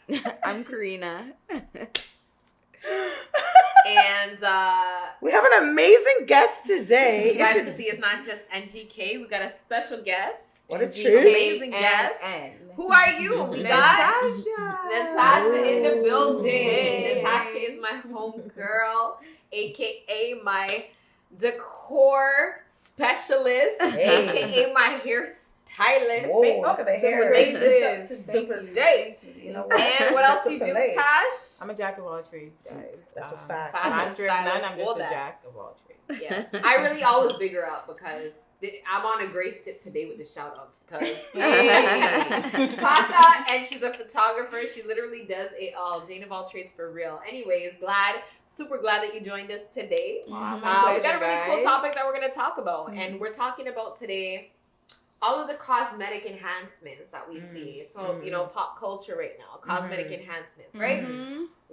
topic? I'm Karina. And we have an amazing guest today. You guys can see it's not just NGK. We got a special guest. What a NGK, treat. amazing guest. Who are you? We got Natasha in the building. Hey. Natasha is my home girl, aka my decor specialist, aka my hairstylist. Whoa, look at the hair. Super nice. You know what? And what else you do, Super late. Tash? I'm a jack of all trades, guys. That's a fact. Master of none, I'm All just a that. jack of all trades. Yes. I really always big her up because I'm on a Grace tip today with the shout outs because Tasha, and she's a photographer. She literally does it all. Jane of all trades for real. Anyways, super glad that you joined us today. We got a really cool topic that we're going to talk about. And we're talking about today all of the cosmetic enhancements that we see. So, you know, pop culture right now, cosmetic enhancements, right?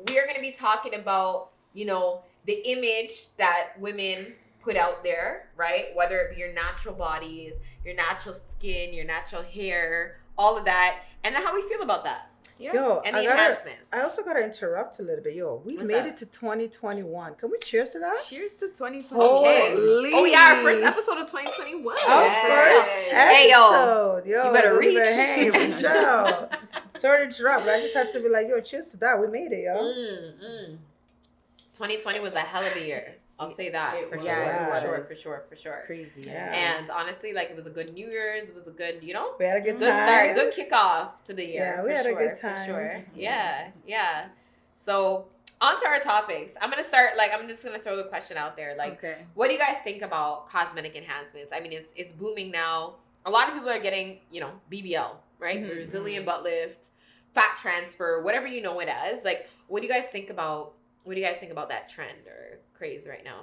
We are going to be talking about, you know, the image that women put out there, right? Whether it be your natural bodies, your natural skin, your natural hair, all of that, and then how we feel about that. Yeah. Yo, And the enhancements. I also gotta interrupt a little bit. Yo, we made it to 2021. Can we cheers to that? Cheers to 2020. Holy. Oh yeah, our first episode of 2021. Our first Hey, episode. Yo, you better reach. Reach out. Sorry to interrupt, but I just had to be like, yo, cheers to that. We made it, yo. 2020 was a hell of a year. I'll say that for sure. Crazy. Yeah. And honestly, like it was a good New Year's. It was a good, you know, We had a good good time. start, good kickoff to the year. Yeah, we had a good time. For sure. Yeah. So on to our topics. I'm just gonna throw the question out there. Like, what do you guys think about cosmetic enhancements? I mean, it's booming now. A lot of people are getting, you know, BBL, right? Brazilian butt lift, fat transfer, whatever you know it as. Like, what do you guys think about that trend or craze right now?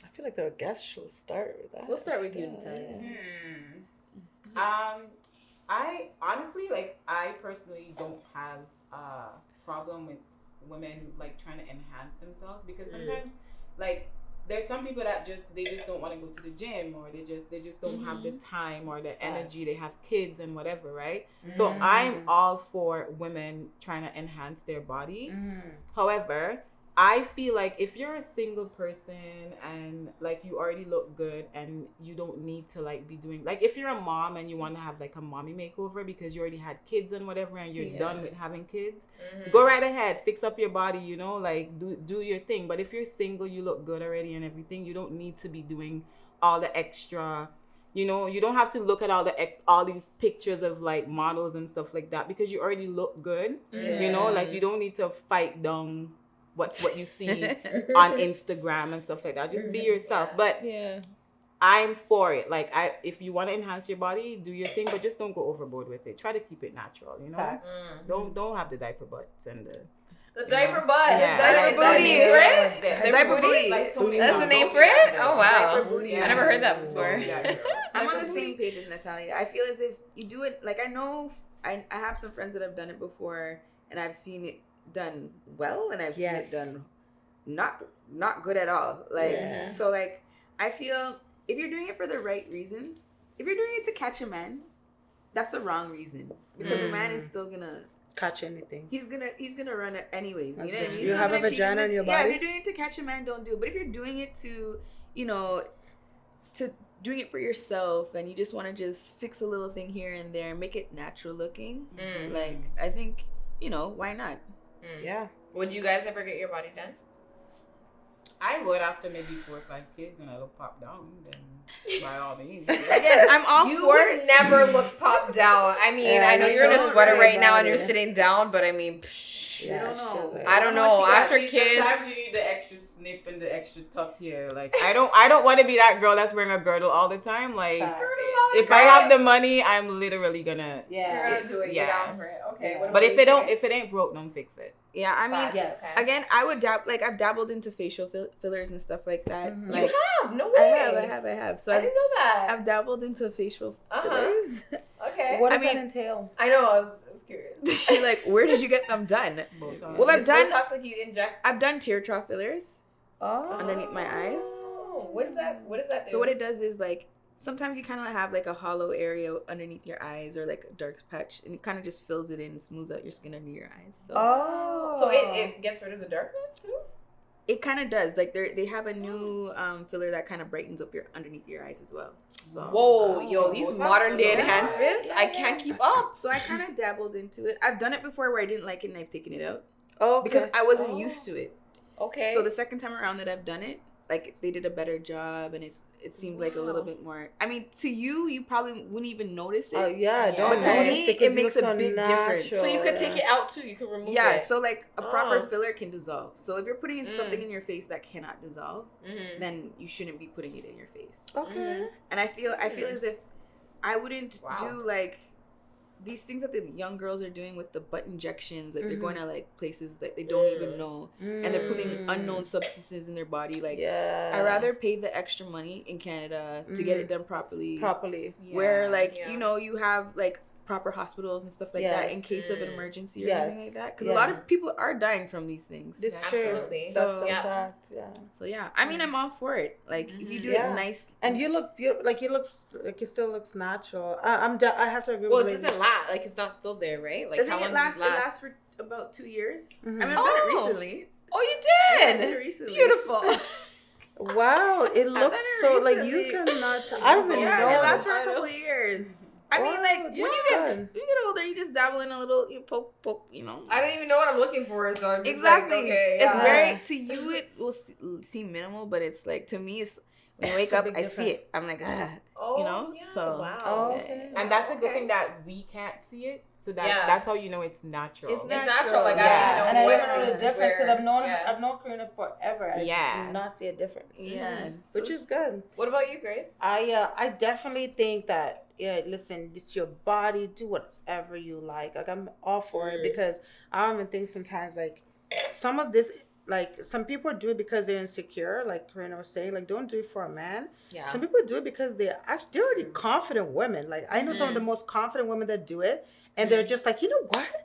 I feel like the guest should start with that. We'll start with you, Natalia. I honestly, like, I personally don't have a problem with women like trying to enhance themselves because sometimes, like, there's some people that they just don't want to go to the gym or they just don't have the time or the energy. They have kids and whatever, right? So I'm all for women trying to enhance their body. However, I feel like if you're a single person and like you already look good and you don't need to like be doing, like if you're a mom and you want to have like a mommy makeover because you already had kids and whatever and you're done with having kids, go right ahead, fix up your body, you know, like do your thing. But if you're single, you look good already and everything, you don't need to be doing all the extra, you know, you don't have to look at all these pictures of like models and stuff like that because you already look good, you know, like you don't need to fight down what you see on Instagram and stuff like that. Just be yourself. But I'm for it. Like, if you want to enhance your body, do your thing, but just don't go overboard with it. Try to keep it natural, you know? Don't have the diaper butts and the diaper butt. Diaper booty, right? Diaper booty. That's the name for it? Oh, wow. Diaper booty. I never heard that before. I'm on the same page as Natalia. I feel as if you do it, like I know, I have some friends that have done it before and I've seen it done well and I've seen it done not good at all. Like, so like, I feel if you're doing it for the right reasons, if you're doing it to catch a man, that's the wrong reason because the man is still gonna catch anything. He's gonna run it anyways. That's You know what I mean? You have a vagina in your body? Yeah, if you're doing it to catch a man, don't do it. But if you're doing it to, you know, to doing it for yourself and you just want to just fix a little thing here and there, make it natural looking, like, I think, you know, why not? Yeah. Would you guys ever get your body done? I would after maybe 4 or 5 kids and I look pop down. Then by all means. Again, I'm all you for it. would never look pop down. I mean, I know you're in a sweater right now and you're sitting down, but I mean, I don't know. I don't know. After kids, sometimes you need the extra snip and the extra tuck here. Like I don't want to be that girl that's wearing a girdle all the time. Like if I have the money, I'm literally gonna you're gonna do it. You're down for it. Okay. But if it ain't broke, don't fix it. Yeah, I mean, again, I would I've dabbled into facial fillers and stuff like that. Like, you have? No way. I have. So I didn't know that. I've dabbled into facial fillers. Okay. What does that entail? I know. I was curious. She like, where did you get them done? Botox. Well, I've done. Botox, like you inject. I've done tear trough fillers underneath my eyes. What is that? What does that do? So what it does is like sometimes you kind of have like a hollow area underneath your eyes or like a dark patch, and it kind of just fills it in and smooths out your skin under your eyes. So, So it gets rid of the darkness too? it kind of does. Like they have a new filler that kind of brightens up your underneath your eyes as well. So Whoa, yo, these that's modern day good. enhancements, I can't keep up. so I kind of dabbled into it. I've done it before where I didn't like it and I've taken it out Okay. because I wasn't used to it. Okay. So the second time around that I've done it, like they did a better job, and it seemed like a little bit more. I mean, to you probably wouldn't even notice it. Oh yeah, don't But to notice me, it 'cause it makes looks a big difference. so you could take it out too. You could remove Yeah, it. so like a proper Oh. filler can dissolve. So if you're putting in something in your face that cannot dissolve, then you shouldn't be putting it in your face. Okay. And I feel as if I wouldn't Wow. do like these things that the young girls are doing with the butt injections. Like they're going to like places that they don't even know, and they're putting unknown substances in their body. Like Yeah. I rather pay the extra money in Canada to get it done properly. Where like you know you have like proper hospitals and stuff like that in Yes. case of an emergency or Yes. anything like that. Because Yeah. a lot of people are dying from these things. This Absolutely. true. That's So, a yeah. fact. Yeah. So yeah, I mean I'm all for it. Like if you do Yeah. it nice, And you look beautiful. Like you still looks natural. I have to agree Well, with it ladies. doesn't last. Like, it's not still there, right? Like, I think how long it lasts. does It lasts for about 2 years. Mhm. I mean I've done it Oh. recently. Oh, you I did did? it recently. Beautiful. Wow, it looks done it so like you recently. cannot. I don't even Yeah, know. it lasts for I a know. couple of years. I mean, Wow, like that's when good. you get older, you just dabble in a little, you poke, you know. I don't even know what I'm looking for, so I'm just Exactly. like, okay, It's yeah. very to you. It will seem minimal, but it's like to me, it's when I wake It's a up, big I difference. see it. I'm like, Oh, you know. yeah, So wow. Oh, yeah. okay. And that's a good Okay. thing that we can't see it. So Yeah. that's how you know it's natural. It's It's natural. Like, Yeah, I don't even and know I what don't know the things difference because where- I've known yeah. Karina forever. I Yeah. do not see a difference. Yeah, so Which is good. What about you, Grace? I definitely think that listen, it's your body, do whatever you like. Like I'm all for it because I don't even think sometimes like some of this like some people do it because they're insecure, like Karina was saying, like don't do it for a man. Yeah. Some people do it because they're already confident women. Like I know some of the most confident women that do it and they're just like, you know what?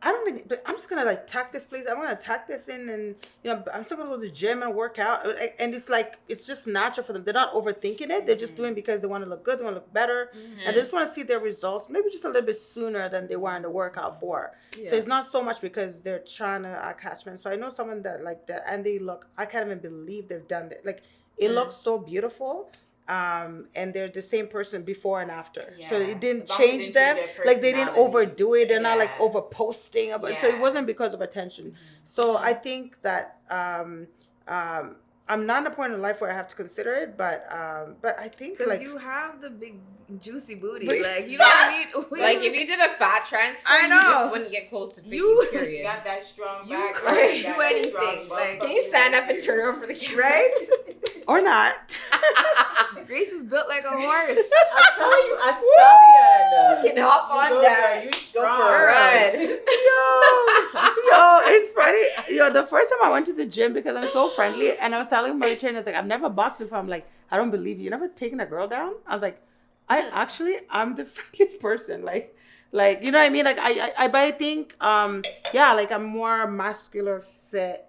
I don't even. I'm just gonna like tuck this place. I'm gonna tuck this in, and I'm still gonna go to the gym and work out. And it's like it's just natural for them. They're not overthinking it. They're just doing it because they want to look good. They want to look better, and they just want to see their results. Maybe just a little bit sooner than they were in the workout for. Yeah. So it's not so much because they're trying to catch men. So I know someone that like that, and they look. I can't even believe they've done that. Like it looks so beautiful. And they're the same person before and after. So Yeah. it didn't As long as change it didn't them. change their Like they didn't personality. overdo it. They're not like Yeah. over posting about. So it Yeah. wasn't because of attention. So I think that I'm not in a point in life where I have to consider it, but I think because like you have the big juicy booty, But- like you don't need. Like, if you did a fat transfer, I you know. just wouldn't get close to 50, You- You period. got that strong You back. couldn't right? do Got that anything, strong butt, like- but Can you stand up and you- turn around for the camera? right? or not. Grace is built like a horse. I'm telling you, a stallion. You can hop You on go that. there, you Go strong. for a ride. Yo, it's funny. The first time I went to the gym because I'm so friendly, and I was telling my trainer, I was like, I've never boxed before. I'm like, I don't believe you. You never taken a girl down? I was like, I'm the friendliest person. Like you know what I mean? Like but I think like I'm more muscular fit.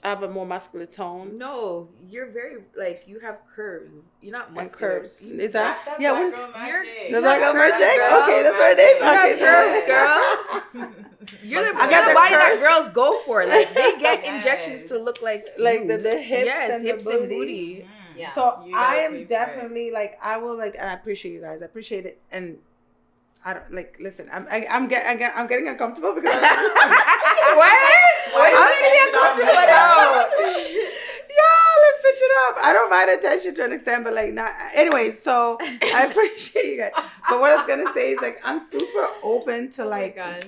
I have a more muscular tone. No, you're very like you have curves. You're not And muscular. curves. You, Is that? That's Yeah, black what is girl you're- magic. the black girl curves, magic? girl. Okay, that's what it is. You got Okay, curves, so- girl. You're the, I got you're the the body that curves. girls go for. Like they get Yes. injections to look like Like you. the hips yes, and the hips and booty. booty. Yeah. So You gotta I pay am for it. definitely like I will like, and I appreciate you guys. I appreciate it, and I don't like. Listen, I'm getting uncomfortable because What? Why How is did she it uncomfortable not now? yeah, let's switch it up. I don't mind attention to an extent, but like not. Anyway, so I appreciate you guys. But what I was gonna say is like I'm super open to like God.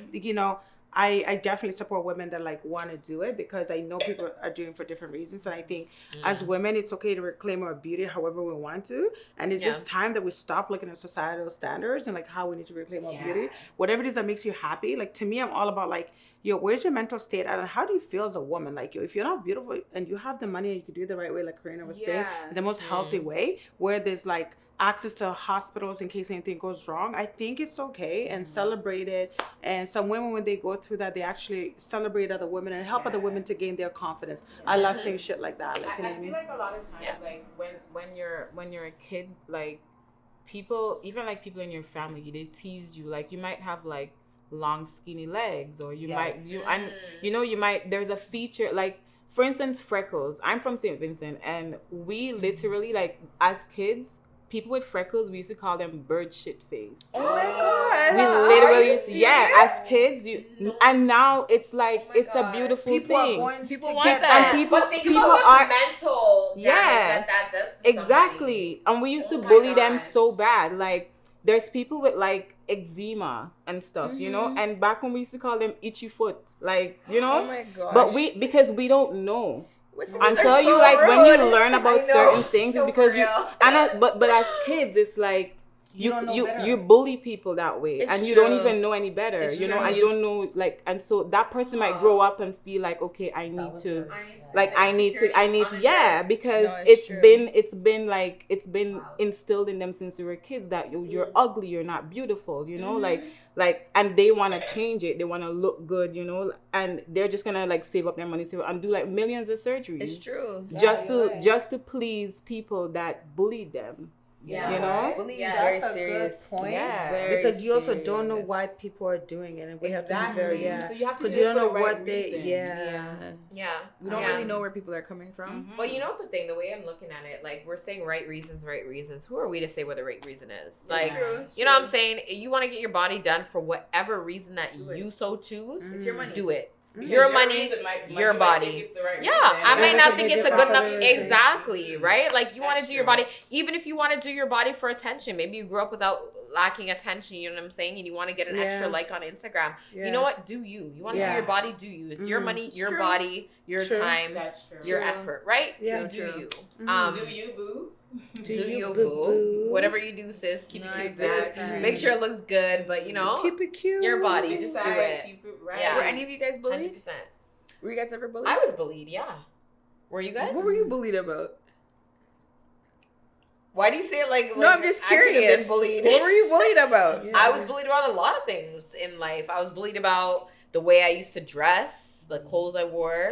I definitely support women that like want to do it because I know people are doing it for different reasons, and I think as women it's okay to reclaim our beauty however we want to, and it's just time that we stop looking at societal standards and like how we need to reclaim our beauty. Whatever it is that makes you happy. Like to me, I'm all about like, where's your mental state at, and how do you feel as a woman? Like if you're not beautiful and you have the money and you can do it the right way, like Karina was saying, the most healthy way, where there's like access to hospitals in case anything goes wrong, I think it's okay and celebrate it. And some women, when they go through that, they actually celebrate other women and help other women to gain their confidence. I love saying shit like that. Like, you know what I mean? I feel like a lot of times, like when you're a kid, like people, even like people in your family, they tease you. Like you might have like long skinny legs, or you might there's a feature like, for instance, freckles. I'm from St. Vincent, and we literally, like, as kids, people with freckles, we used to call them bird shit face. Oh my god. We literally, as kids, and now it's like, it's a beautiful People thing. People want that. And people about are mental damage that does to exactly. And we used to bully them so bad. Like, there's people with like eczema and stuff, you know, and back when we used to call them itchy foot, like, you know. Oh my gosh. But because we don't know. Until you you like when you learn about certain things, it's because but as kids, it's like you bully people that way, and you don't even know any better, and you don't know, like, and so that person might grow up and feel like, okay, I need to because it's been instilled in them since they were kids that you're ugly, you're not beautiful, you know, like, and they want to change it, they want to look good, you know, and they're just gonna like save up their money and do like millions of surgeries. It's true. Just to please people that bullied them. Yeah. You know? Bullying is very serious. Point. Yeah. Very because you also serious. don't know why people are doing it, and we have to be very So you have to, because you don't know the right what they reason. We don't really know where people are coming from. But you know the thing, the way I'm looking at it, like, we're saying right reasons. Who are we to say what the right reason is? Like, you know what I'm saying? You want to get your body done for whatever reason that you so choose. It's your money. Do it. Your money, your body. I might not think it's a good enough. Exactly, right? Like, you want to do your body, even if you want to do your body for attention. Maybe you grew up without lacking attention, you know what I'm saying? And you want to get an extra like on Instagram. You know what? Do you. You want to do your body, do you. It's your money, your body, your time, your effort, right? So do you. Do you, boo? Do you, boo? Whatever you do, sis, keep it cute, sis. Make sure it looks good, but you know, keep it cute. Your body, just do it. Keep it right. Yeah. Were any of you guys bullied? 100%. Were you guys ever bullied? I was bullied, yeah. Were you guys? What were you bullied about? Why do you say it like no, I'm just curious. Bullied. What were you bullied about? I was bullied about a lot of things in life. I was bullied about the way I used to dress, the clothes I wore.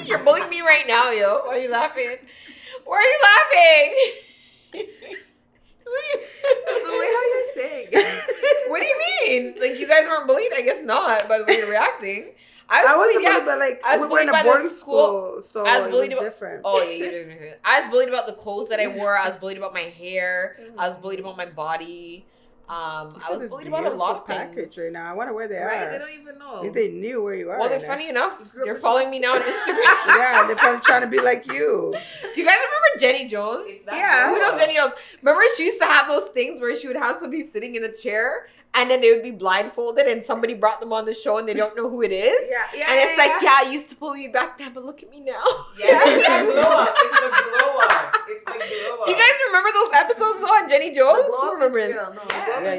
You're bullying me right now, yo. Why are you laughing? Why are you laughing? That's the way how you're saying. What do you mean? Like, you guys weren't bullied? I guess not, by the way you're reacting. I wasn't bullied, but like, we were in a boarding school, so I was bullied it was about, different. Oh, yeah, you did. I was bullied about the clothes that I wore. I was bullied about my hair. I was bullied about my body. I was bullied about a lot of package things. right now. I wonder where they are. They don't even know. If they knew where you are. Well, they're funny enough. They're following me now on Instagram. Yeah, they're probably trying to be like you. Do you guys remember Jenny Jones? Yeah. Who knows Jenny Jones? Remember she used to have those things where she would have somebody sitting in the chair and then they would be blindfolded and somebody brought them on the show and they don't know who it is. Yeah. And it's like, it used to pull me back then, but look at me now. Yeah, it's the glow up. It's the glow up. Do you guys remember those episodes on Jenny Jones? Who remembers?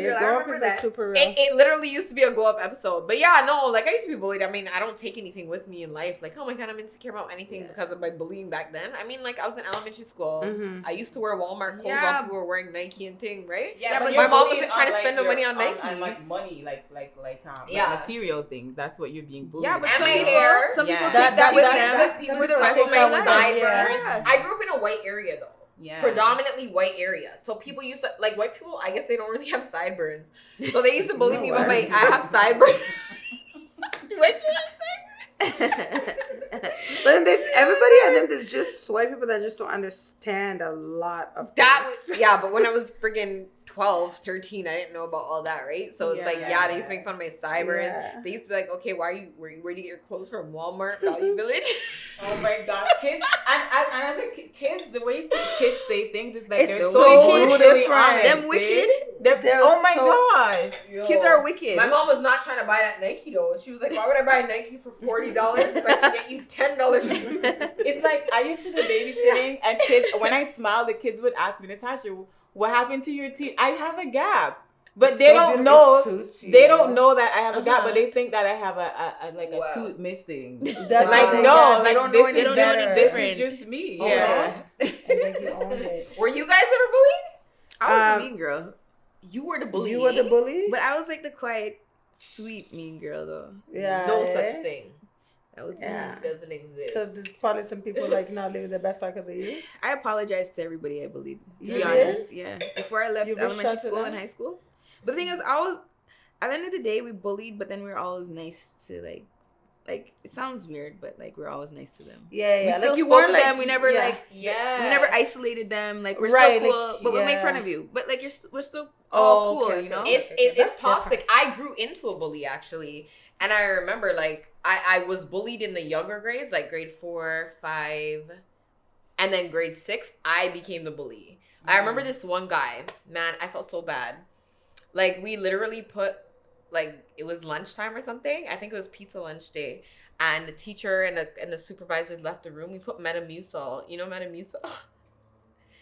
Your glow up is like super real. It literally used to be a glow up episode. But yeah, no, like I used to be bullied. I mean, I don't take anything with me in life. Like, oh my God, I'm insecure about anything because of my bullying back then. I mean, like I was in elementary school. I used to wear Walmart clothes while people were wearing Nike and thing, right? Yeah, but my mom wasn't trying to spend no money on Nike. And like money, like material things. That's what you're being bullied. Yeah, but and my hair. Some people take that with them. People With dress my sideburns. Yeah. I grew up in a white area though. Yeah. Predominantly white area. So people used to, like, white people, I guess they don't really have sideburns. So they used to bully me about I have sideburns. White people have sideburns. But then there's everybody, and then there's just white people that just don't understand a lot of things. Yeah, but when I was friggin' 12, 13, I didn't know about all that, right? So it's they used to make fun of my sideburns. Yeah. They used to be like, okay, where do you get your clothes from? Walmart, Value Village? Oh my gosh, kids! And as a kids, the way kids say things is like It's they're so brutally different. honest. Them wicked. Oh my gosh! Yo. Kids are wicked. My mom was not trying to buy that Nike though. She was like, why would I buy Nike for $40 if I can get you $10? It's like I used to do babysitting, and kids, when I smile, the kids would ask me, Natasha, what happened to your teeth? I have a gap. But they don't know. They don't know that I have a gap, but they think that I have a tooth missing. That's like no, like they don't know any different. This is just me. Yeah. Like you owned it. Were you guys ever bullied? I was a mean girl, You were the bully. You were the bully? but I was like the quiet, sweet mean girl though. Yeah. No such thing. That was me. Yeah. It doesn't exist. So there's probably some people like not living their best life because of you. I apologize to everybody I bullied. To You be did? honest, yeah. Before I left You elementary reached out to school them? and high school, but the thing is, I was at the end of the day we bullied, but then we were always nice to like it sounds weird, but like we're always nice to them. Yeah, We still like you spoke weren't to like them. We never yeah. we never isolated them. Like we're Right, still cool, like, but we'll make fun yeah. of you. But like we're still all cool, okay, you know. okay. It's That's toxic. I grew into a bully actually, and I remember like I was bullied in the younger grades, like grade 4, 5, and then grade 6. I became the bully. I remember this one guy. Man, I felt so bad. Like we literally put like it was lunchtime or something. I think it was pizza lunch day. And the teacher and the supervisors left the room. We put Metamucil. You know Metamucil?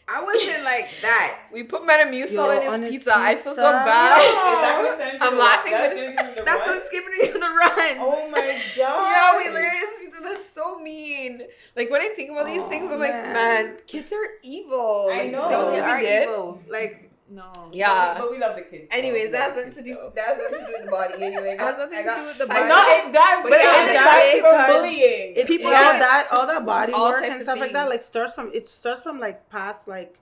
I wasn't like that. We put Metamucil Yo, in on his his pizza. I feel so pizza? bad. I'm laughing, but That's what's giving me the run. Oh my god. yeah, we literally just pizza. That's so mean. Like when I think about these things, I'm like, man, kids are evil. I Like, know. the things They that are we did. evil. Like no. Yeah. But we love the kids. Anyways, We that love has the nothing to kids, do. That has nothing to do with the body. Anyway, It has nothing to do with the I body. got- No, it does, But but yeah, it it does from because bullying. It, People all can't- that body all work types and of stuff like that things. like starts from like past like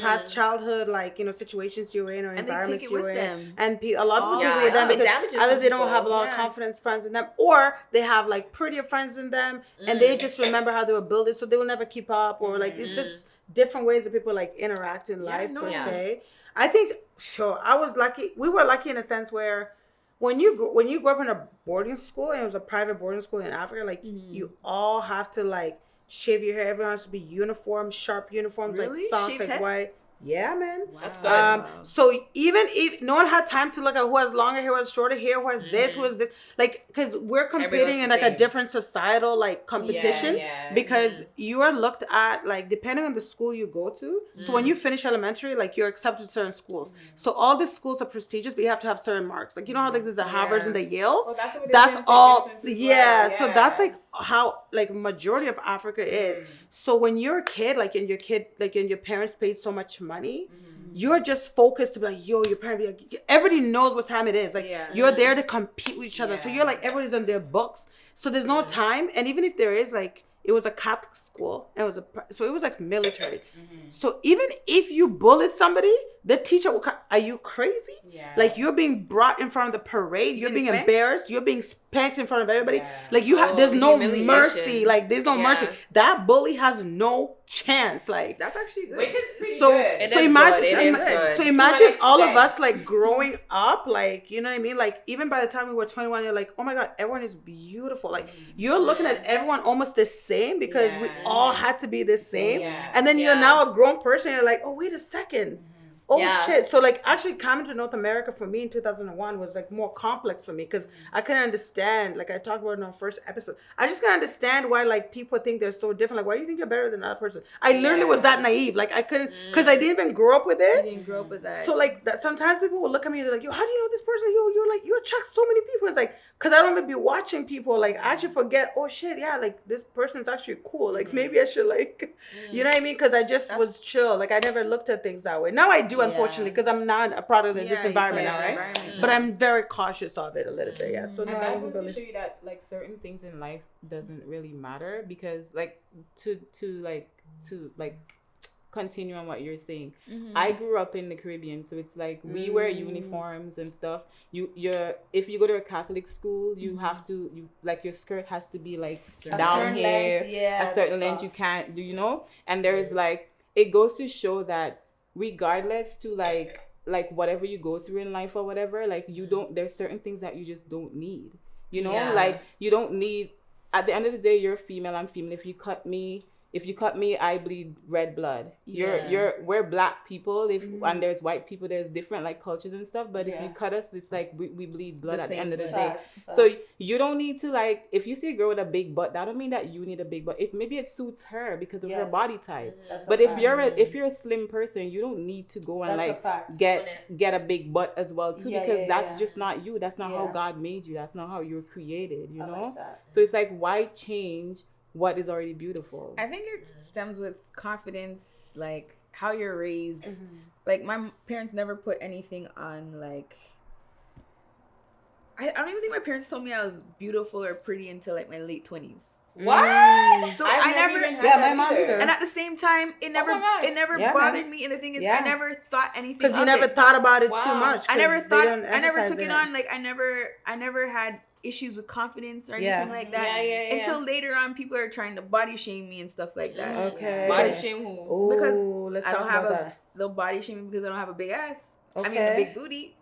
past childhood like situations you were in or And they environments take it you with were in, them. and a lot of people take Yeah, it with them it because damages either some they don't people. have a lot of Yeah. confidence friends in them, or they have like prettier friends in them, and they just remember how they were built, so they will never keep up, or like it's just different ways that people like interact in life per Yeah. se. I think I was lucky. We were lucky in a sense where when you grew up in a boarding school and it was a private boarding school in Africa, like you all have to like shave your hair. Everyone has to be uniform, sharp uniforms, Really? like socks, Shaved like head? white. Yeah, man. That's good. So even if no one had time to look at who has longer hair, who has shorter hair, who has this, who has this, like, because we're competing Everyone's in the like a same. different societal like competition, Yeah. because you are looked at like depending on the school you go to. So when you finish elementary, like you're accepted to certain schools. So all these schools are prestigious, but you have to have certain marks. Like you know how like there's the Harvards and the Yales. Oh, that's what That's they're all. saying since Yeah. well. So that's like how like majority of Africa is. So when you're a kid, like and your parents paid so much money, you're just focused to be like, yo, your parents be like, everybody knows what time it is. Like you're there to compete with each other. So you're like everybody's on their books. So there's no time. And even if there is like it was a Catholic school. And so it was like military. So even if you bullied somebody, the teacher will are you crazy? Yeah. Like you're being brought in front of the parade. You're being spanked? embarrassed. You're being spanked in front of everybody. Yeah. Like you have, there's no humiliation. mercy. Like there's no Yeah. mercy. That bully has no chance. Like That's actually good. Which is pretty so good. It so is imagine good. It is good. so To imagine an all of extent. us like growing up, like you know what I mean, like even by the time we were 21 you're like, oh my god, everyone is beautiful. Like you're looking at everyone almost the same because we Yeah. all had to be the same. Yeah. And then you're Yeah. now a grown person, you're like, oh wait a second. Oh Yeah. shit. So like actually coming to North America for me in 2001 was like more complex for me because I couldn't understand, like I talked about in our first episode, I just couldn't understand why like people think they're so different. Like why do you think you're better than another person? I literally was that naive. Like I couldn't, because I didn't even grow up with I it. didn't grow up with that. So like that sometimes people will look at me and they're like, yo, how do you know this person? Yo, you're like, you attract so many people. It's like, because I don't even be watching people. Like I actually forget, oh shit, yeah, like this person's actually cool. Like maybe I should like, you know what I mean? Because I just was chill. Like I never looked at things that way. Now I do, unfortunately, because I'm not a product of this environment now, right? But I'm very cautious of it a little bit, yeah. So And no, I that wasn't goes to show really. you that like certain things in life doesn't really matter because like to continue on what you're saying. I grew up in the Caribbean, so it's like we wear uniforms and stuff. If you go to a Catholic school, you have to like your skirt has to be like down here, a certain length. You can't do, and there's like it goes to show that regardless to like whatever you go through in life or whatever, like there's certain things that you just don't need, Yeah. like you don't need, at the end of the day, you're female, I'm female. If you cut me, if you cut me, I bleed red blood. We're black people. And there's white people, there's different like cultures and stuff. But if you cut us, it's like we bleed blood at the end of the day. So you don't need to like, if you see a girl with a big butt, that don't mean that you need a big butt. If maybe it suits her because of her body type. But if you're a slim person, you don't need to go and like get a big butt as well too, because that's just not you. That's not how God made you. That's not how you're created. You know. So it's like, why change what is already beautiful? I think it stems with confidence, like how you're raised. Like my parents never put anything on like, I don't even think my parents told me I was beautiful or pretty until like my late 20s. What? So I never my mom either. And at the same time, it never bothered me. And the thing is, I never thought anything because you never thought about it too much. I never took it on. Like I never had issues with confidence or anything like that until later on. People are trying to body shame me and stuff like that. Okay, body shame who? Because let's talk about that. They'll body shame me because I don't have a big ass. I mean, a big booty.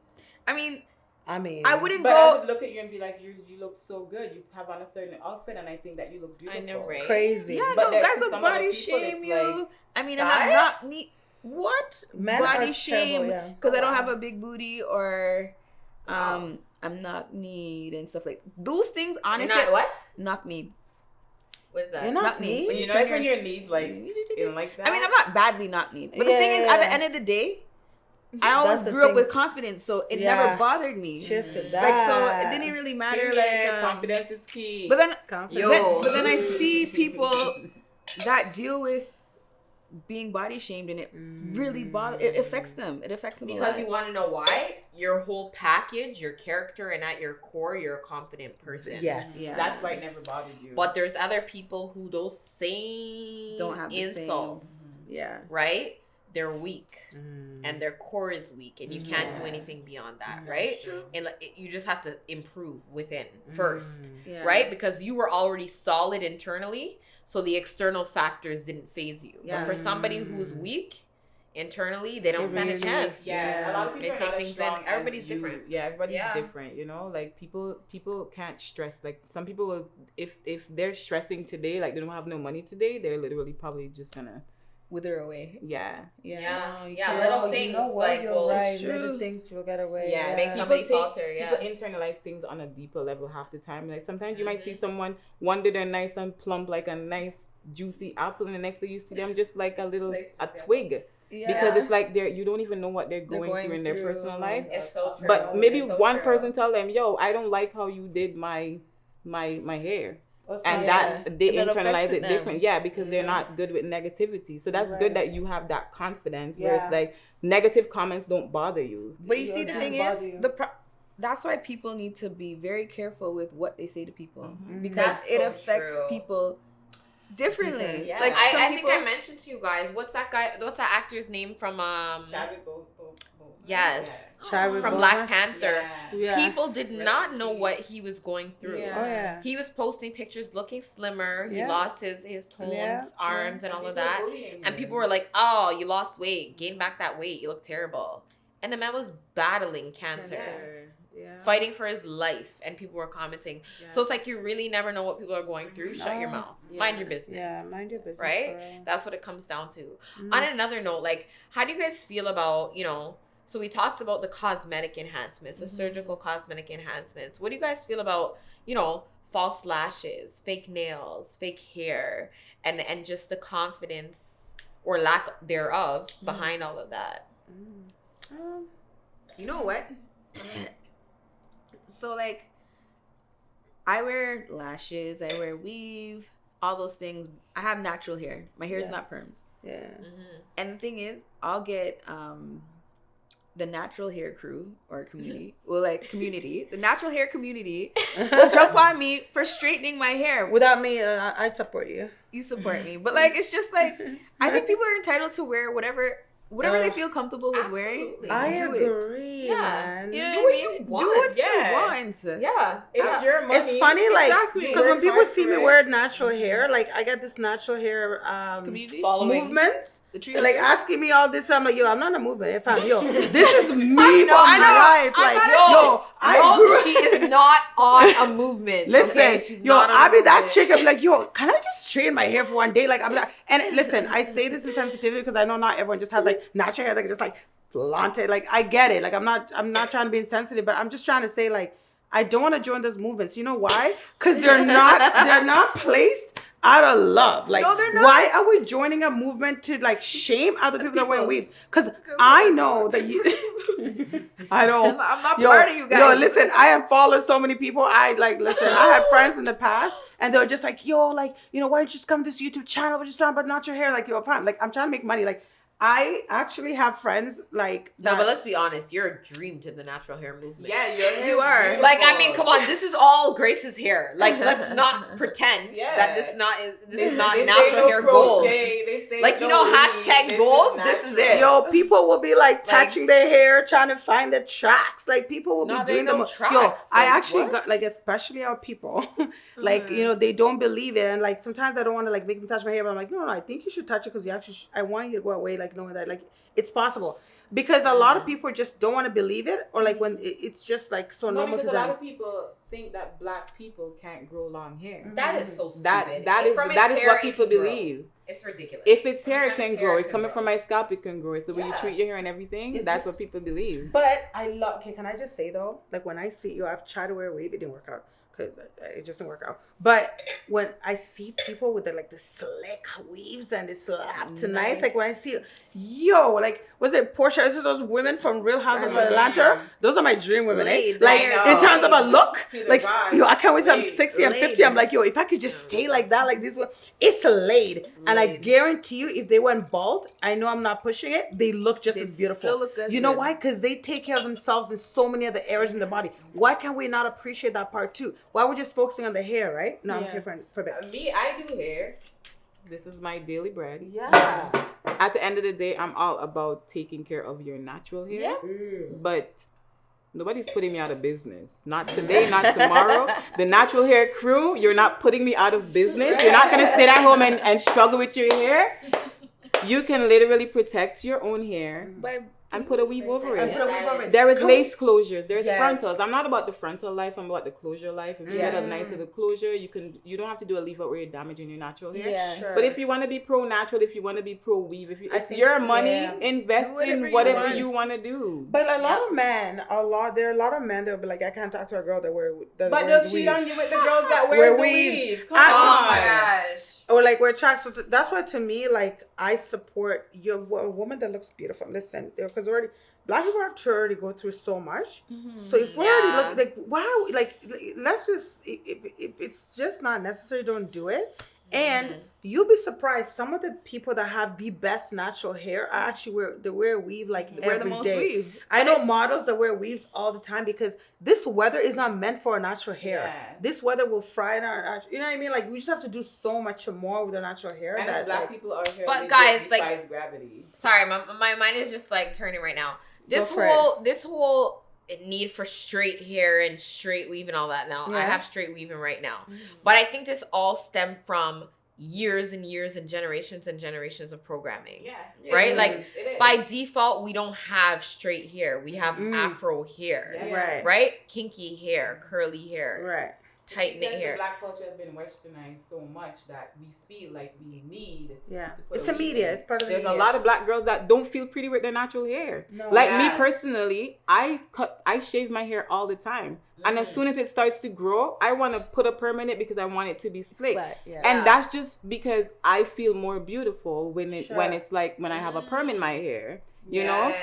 I mean, I wouldn't but go. I would look at you and be like, you look so good. You have on a certain outfit, and I think that you look beautiful. I know, right? Crazy. Yeah, but no, guys will body shame you. Like, I mean, I'm not neat. What? Men body shame because I don't have a big booty or I'm knock kneed and stuff like those things. Honestly, what? Knock kneed. What is that? You're knock kneed. You know, like when your knees like you don't like that. I mean, I'm not badly knock kneed, but the thing is, at the end of the day, I always grew up with confidence, so it never bothered me. Cheers to that. Like, so it didn't really matter. Like confidence is key. But then I see people that deal with being body shamed, and it really it affects them. It affects them because you want to know why. Your whole package, your character, and at your core, you're a confident person. Yes. That's why it never bothered you. But there's other people who those same don't have the insults. Right? They're weak and their core is weak, and you can't do anything beyond that, right? And you just have to improve within first, right? Because you were already solid internally, so the external factors didn't phase you. But for somebody who's weak internally, they don't stand a chance. A lot of people they take things in. Everybody's different. Everybody's different. You know, like people can't stress. Like some people will, if they're stressing today, like they don't have no money today, they're literally probably just gonna wither away. Little things, you know what? like, you're right. Little things will get away. Make somebody falter. People internalize things on a deeper level half the time. Like sometimes you might see someone, one day they're nice and plump, like a nice juicy apple, and the next day you see them just like a twig. Because it's like you don't even know what they're going through in their personal life. It's so true. But maybe one person tell them, "Yo, I don't like how you did my hair." And that they internalize it different, because they're not good with negativity. So that's good that you have that confidence, where it's like negative comments don't bother you. But you see, the thing is, that's why people need to be very careful with what they say to people, because it affects people differently. Like I think I mentioned to you guys, what's that actor's name from from Black Panther. People did not know what he was going through. He was posting pictures looking slimmer. He lost his tones, arms, and all of that. And people were like, "Oh, you lost weight, gain back that weight. You look terrible." And the man was battling cancer. Fighting for his life, and people were commenting. So it's like you really never know what people are going through. Shut your mouth. Mind your business. Mind your business. Right? That's what it comes down to. On another note, like, how do you guys feel about, so we talked about the cosmetic enhancements, the surgical cosmetic enhancements. What do you guys feel about, false lashes, fake nails, fake hair, and just the confidence or lack thereof behind all of that? You know what? So, like, I wear lashes, I wear weave, all those things. I have natural hair. My hair is not permed. And the thing is, I'll get the natural hair crew or community, the natural hair community will jump on me for straightening my hair. Without me, I support you. You support me. But, like, it's just, like, I think people are entitled to wear whatever they feel comfortable with wearing. I agree, man. You know do what you want. Do what you want. Yeah. It's your money. It's funny, like, because when people see me wear natural hair, like, I got this natural hair movement. Like, asking me all this, I'm like, yo, I'm not a movement. If I'm, this is me, my life. Like, She is not on a movement. Listen, okay? I be that chick. I'm like, can I just straighten my hair for one day? Like, I'm like, and listen, I say this in sensitivity because I know not everyone just has like natural hair. They can just like flaunt it. Like, I get it. Like, I'm not trying to be insensitive, but I'm just trying to say like, I don't want to join those movements. You know why? Because they're not placed out of love. Like, no, why are we joining a movement to like shame other people that wear weaves? Because I know that you. I don't. I'm not part of you guys. Yo, listen, I have followed so many people. I had friends in the past, and they were just like, yo, like, why don't you just come to this YouTube channel? We're just talking about natural hair. Like, fine. Like, I'm trying to make money. Like, I actually have friends like that. No, but let's be honest. You're a dream to the natural hair movement. Yeah, you are. Beautiful. Like, I mean, come on. This is all Grace's hair. Like, let's not pretend that this is not natural hair goals. They say like, hashtag goals. This is it. Yo, people will be like touching their hair, trying to find the tracks. Like, people will be doing them. Yo, I actually got like, especially our people, like they don't believe it, and like sometimes I don't want to like make them touch my hair, but I'm like, no, I think you should touch it because I want you to go away. Like, knowing that like it's possible, because a lot of people just don't want to believe it, or like when it's just like so normal to them. A lot of people think that black people can't grow long hair. That is so stupid. That is what people believe. It's ridiculous. If it's hair, it can grow. It's coming from my scalp, it can grow. So when you treat your hair and everything, that's what people believe. But I love. Okay, can I just say though, like when I see I've tried to wear a wave, it didn't work out. Because it just didn't work out. But when I see people with the slick weaves and the slap to nice, like when I see, like, was it Portia? This is those women from Real Houses of Atlanta. Those are my dream women, eh? Like, in terms of a look, like, I can't wait till I'm 60, I'm 50. I'm like, if I could just stay like that, like this one, it's laid. And I guarantee you, if they went bald, I know I'm not pushing it, they look just as beautiful. You know why? Because they take care of themselves in so many other areas in the body. Why can't we not appreciate that part too? Why we're just focusing on the hair, right? No, I'm here for a bit. Me, I do hair. This is my daily bread. Yeah. At the end of the day, I'm all about taking care of your natural hair. Yeah. But nobody's putting me out of business. Not today, not tomorrow. The natural hair crew, you're not putting me out of business. You're not going to sit at home and struggle with your hair. You can literally protect your own hair. And put a weave over it. There is lace closures. There's frontals. I'm not about the frontal life. I'm about the closure life. If you get a nice little closure, you don't have to do a leave out where you're damaging your natural hair. Yeah, sure. But if you want to be pro natural, if you want to be pro weave, it's your money, invest in whatever you want to do. But a lot of men, there are a lot of men that'll be like, I can't talk to a girl that wears But they'll cheat on you with the girls that wear the weave. Come on. Oh my gosh. Or like wear tracks. So that's why to me, like, I support a woman that looks beautiful. Listen, because already black people have to already go through so much. Mm-hmm. So if we're already looking like, wow, like let's just if it's just not necessary, don't do it. And you'll be surprised. Some of the people that have the best natural hair are actually wear weave like every day. Weave. I know models that wear weaves all the time because this weather is not meant for our natural hair. Yeah. This weather will fry our, you know what I mean? Like we just have to do so much more with our natural hair. And as black people are here, but guys, like, gravity. Sorry, my mind is just like turning right now. This whole need for straight hair and straight weave and all that now. Yeah. I have straight weaving right now. Mm-hmm. But I think this all stemmed from years and years and generations of programming. Yeah. Right? Like by default, we don't have straight hair. We have afro hair. Yeah. Right? Kinky hair, curly hair. Right. Tight knit hair. The black culture has been westernized so much that we feel like we need to put it's a media. It's part of the media. There's a lot of black girls that don't feel pretty with their natural hair. No. Like me personally, I shave my hair all the time. And as soon as it starts to grow, I want to put a perm in it because I want it to be slick. And that's just because I feel more beautiful when it's like when I have a perm in my hair, you know?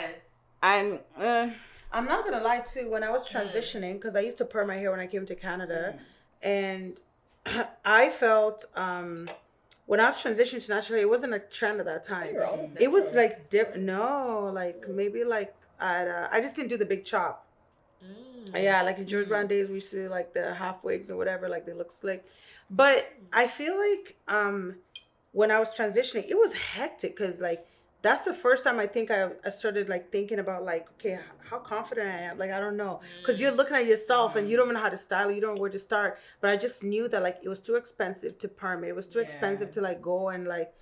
And I'm not gonna lie too. When I was transitioning, because I used to perm my hair when I came to Canada, and I felt when I was transitioning to natural hair, it wasn't a trend at that time. It was like maybe like I just didn't do the big chop. Yeah, like in George Brown days, we used to do like the half wigs or whatever, like they look slick. But I feel like when I was transitioning, it was hectic because like that's the first time I think I started like thinking about like, okay, how confident I am. Like, I don't know. Because you're looking at yourself and you don't even know how to style it. You don't know where to start. But I just knew that like it was too expensive to perm it. It was too expensive to like go and like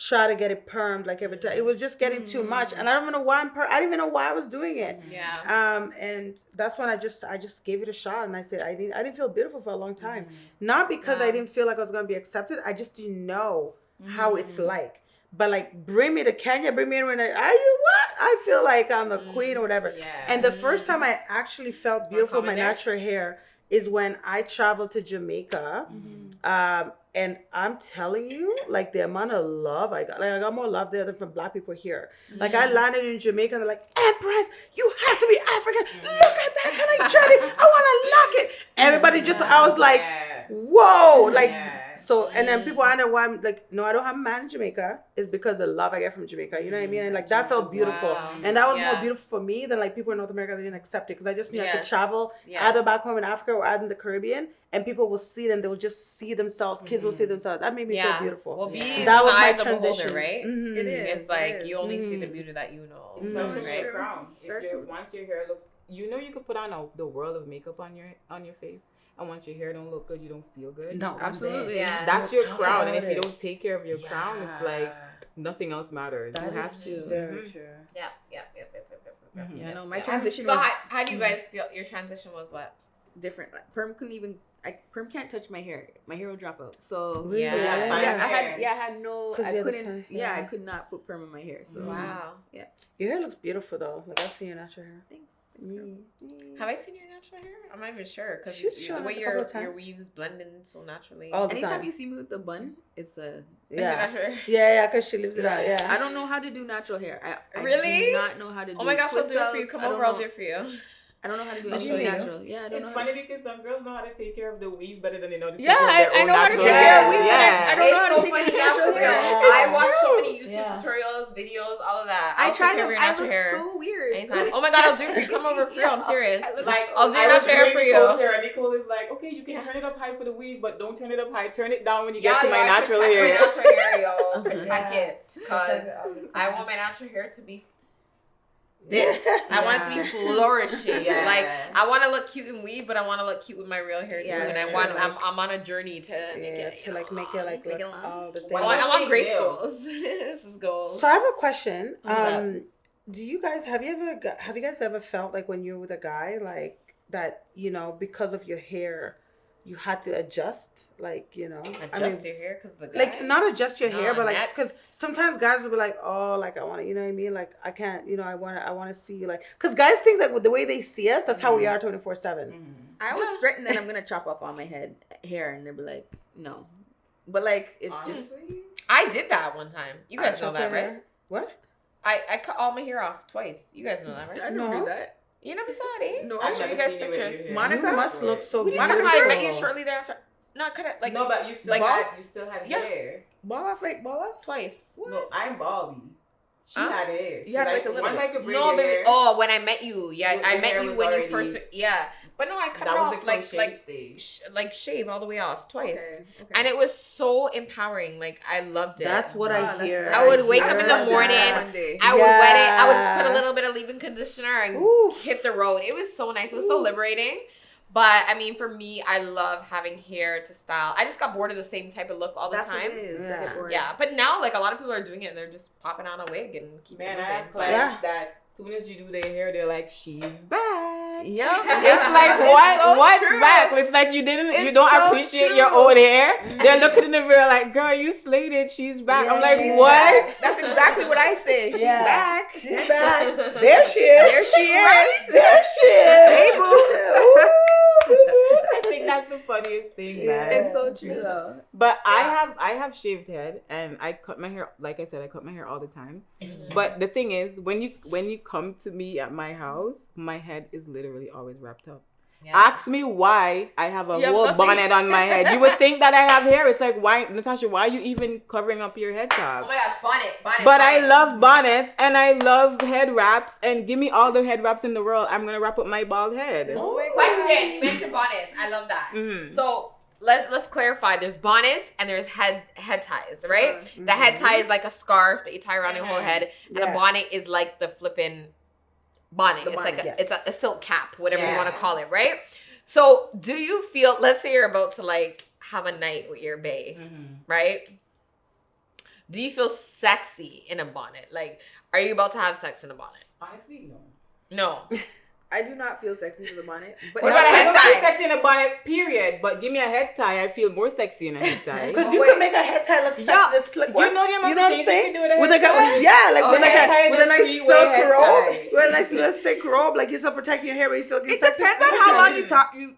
try to get it permed like every time. It was just getting too much, and I don't even know why I didn't even know why I was doing it. Yeah. And that's when I just gave it a shot, and I said I didn't feel beautiful for a long time, not because I didn't feel like I was gonna be accepted. I just didn't know how it's like. But like, bring me to Kenya, bring me in when I feel like I'm a queen or whatever. Yeah. And the first time I actually felt beautiful with my natural hair is when I traveled to Jamaica. And I'm telling you, like, the amount of love I got, like, I got more love there than from Black people here. Like, I landed in Jamaica, and they're like, Empress, you have to be African. Look at that, can I try it? I want to lock it. Everybody just, I was like, whoa, like, so, and then people wonder why I'm like, no, I don't have a man in Jamaica. It's because the love I get from Jamaica. You know what I mean? And like, that felt beautiful. And that was more beautiful for me than like people in North America that didn't accept it. Because I just knew I could travel either back home in Africa or either in the Caribbean, and people will see them. They will just see themselves. Kids will see themselves. That made me feel beautiful. Well, beauty that was my transition, transition, right? It is. It's like you only see the beauty that you know. Especially your crown. Once your hair looks, you could put on the world of makeup on your face. And once your hair don't look good, you don't feel good. No, absolutely. Yeah. That's your crown. And if you don't take care of your crown, it's like nothing else matters. That is very true. Yeah. Yeah, no, my transition So was... how do you guys feel? Your transition was what? different. Like, perm can't touch my hair. My hair will drop out. So Really? I could not put perm in my hair. So wow. Yeah. Your hair looks beautiful though. Like, I've seen your natural hair. Thanks. Have I seen your natural hair? I'm not even sure because the way your weaves blend in so naturally. All the Anytime time. you see me with the bun, it's a because she lives it out. Yeah, I don't know how to do natural hair. I really do not know how to do. Oh my gosh, I'll do it for you. Come over, I'll do it for you. I don't know how to do anything natural. Yeah, I don't know. It's funny because some girls know how to take care of the weave better than they know to take care of their I know how to take care of weave. I don't know how to take care of natural hair. I watch so many YouTube tutorials, videos, all of that. I tried to. I look so weird. Anytime. Oh my god, I'll do it for you. Come over for real. I'm serious. Like, I'll do your natural hair for you. Nicole is like, okay, you can turn it up high for the weave, but don't turn it up high. Turn it down when you get to my natural hair. My natural hair, yo. Protect it, because I want my natural hair to be this. I want it to be flourishing. Like, I want to look cute in weave, but I want to look cute with my real hair too. And I'm on a journey to make it all the things. I want gray skulls. This is gold. So I have a question. Do you guys have you guys ever felt like when you're with a guy like that, because of your hair, you had to adjust, like, adjust your hair because the guy? Like, not adjust your hair, but like, because sometimes guys will be like, oh, like, I want to, you know what I mean? Like, I can't, I want to see you, like, because guys think that with the way they see us, that's how we are 24/7. I always threaten that I'm gonna chop off all my hair, and they'll be like, no, but like, it's just. I did that one time. You guys know that, right? What? I cut all my hair off twice. You guys know that, right? I never do that. You never saw it, eh? No, I'll show you guys pictures. Monica must look so good. Monica, I met you shortly thereafter. No, cut it like. No, but you still had hair. Ball off Twice. What? No, I'm baldy. She had hair. You had like a little. No, baby. Hair. Oh, when I met you, I met you when you first. Yeah, but no, I cut it off like shave all the way off twice, okay. And it was so empowering. Like, I loved it. That's what I hear. I would wake up in the morning. I would wet it. I would just put a little bit of leave-in conditioner and hit the road. It was so nice. It was so liberating. But I mean, for me, I love having hair to style. I just got bored of the same type of look all the time. What it is. Yeah, but now, like, a lot of people are doing it and they're just popping on a wig and keeping it moving. I have clients that as soon as you do their hair, they're like, she's back. Yeah, it's like what's back? It's like you don't appreciate your own hair. They're looking in the mirror like, girl, you slayed it. She's back. I'm like, what? Back. That's exactly what I say. She's back. She's back. There she is. There she is. There she is. Hey, boo. I think that's the funniest thing, man. It's so true though. But I have shaved head, and I cut my hair. Like I said, I cut my hair all the time. But the thing is, when you come to me at my house, my head is literally always wrapped up. Yeah. Ask me why I have a whole bonnet on my head. You would think that I have hair. It's like, why, Natasha, why are you even covering up your head top? Oh my gosh, bonnet. But I love bonnets, and I love head wraps, and give me all the head wraps in the world. I'm gonna wrap up my bald head. Question, you mentioned bonnets. I love that. So let's clarify. There's bonnets and there's head ties, right? The head tie is like a scarf that you tie around your whole head, and the bonnet is like the flipping bonnet. It's like it's a silk cap, whatever you want to call it, right? So do you feel, let's say you're about to like have a night with your bae, right? Do you feel sexy in a bonnet? Like, are you about to have sex in a bonnet? Honestly, no. No. I do not feel sexy with a bonnet. But What about a I head don't tie? feel sexy in a bonnet, period. But give me a head tie, I feel more sexy in a head tie. Because you can make a head tie look sexy. Yeah. The slick You ones. know the amount You know of what I'm things you saying? can do with a With head like tie? yeah, like with Okay. with a nice Three-way silk head robe, tie. with a nice little silk robe, like you're still protecting your hair, but you still get it sexy. depends on how long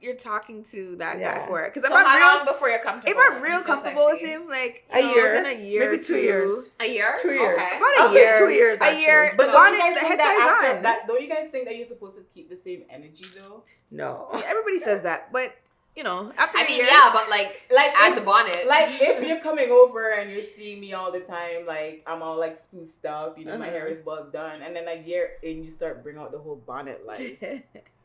you're talking to that Yeah. guy for. Because So how long before you're comfortable? if I'm real You feel comfortable with sexy? him, like A year, within a year, maybe 2 years. A year? 2 years. Okay. About I'll a say year. 2 years. A year. Actually. But The don't bonnet, you guys the think head that tie's after on. that? Don't you guys think that you're supposed to keep the same energy though? No. Everybody says that, but after I a mean, year, yeah, but like add if, the bonnet. Like if you're coming over and you're seeing me all the time, like I'm all like spruced up, my hair is well done, and then a year in you start bring out the whole bonnet life.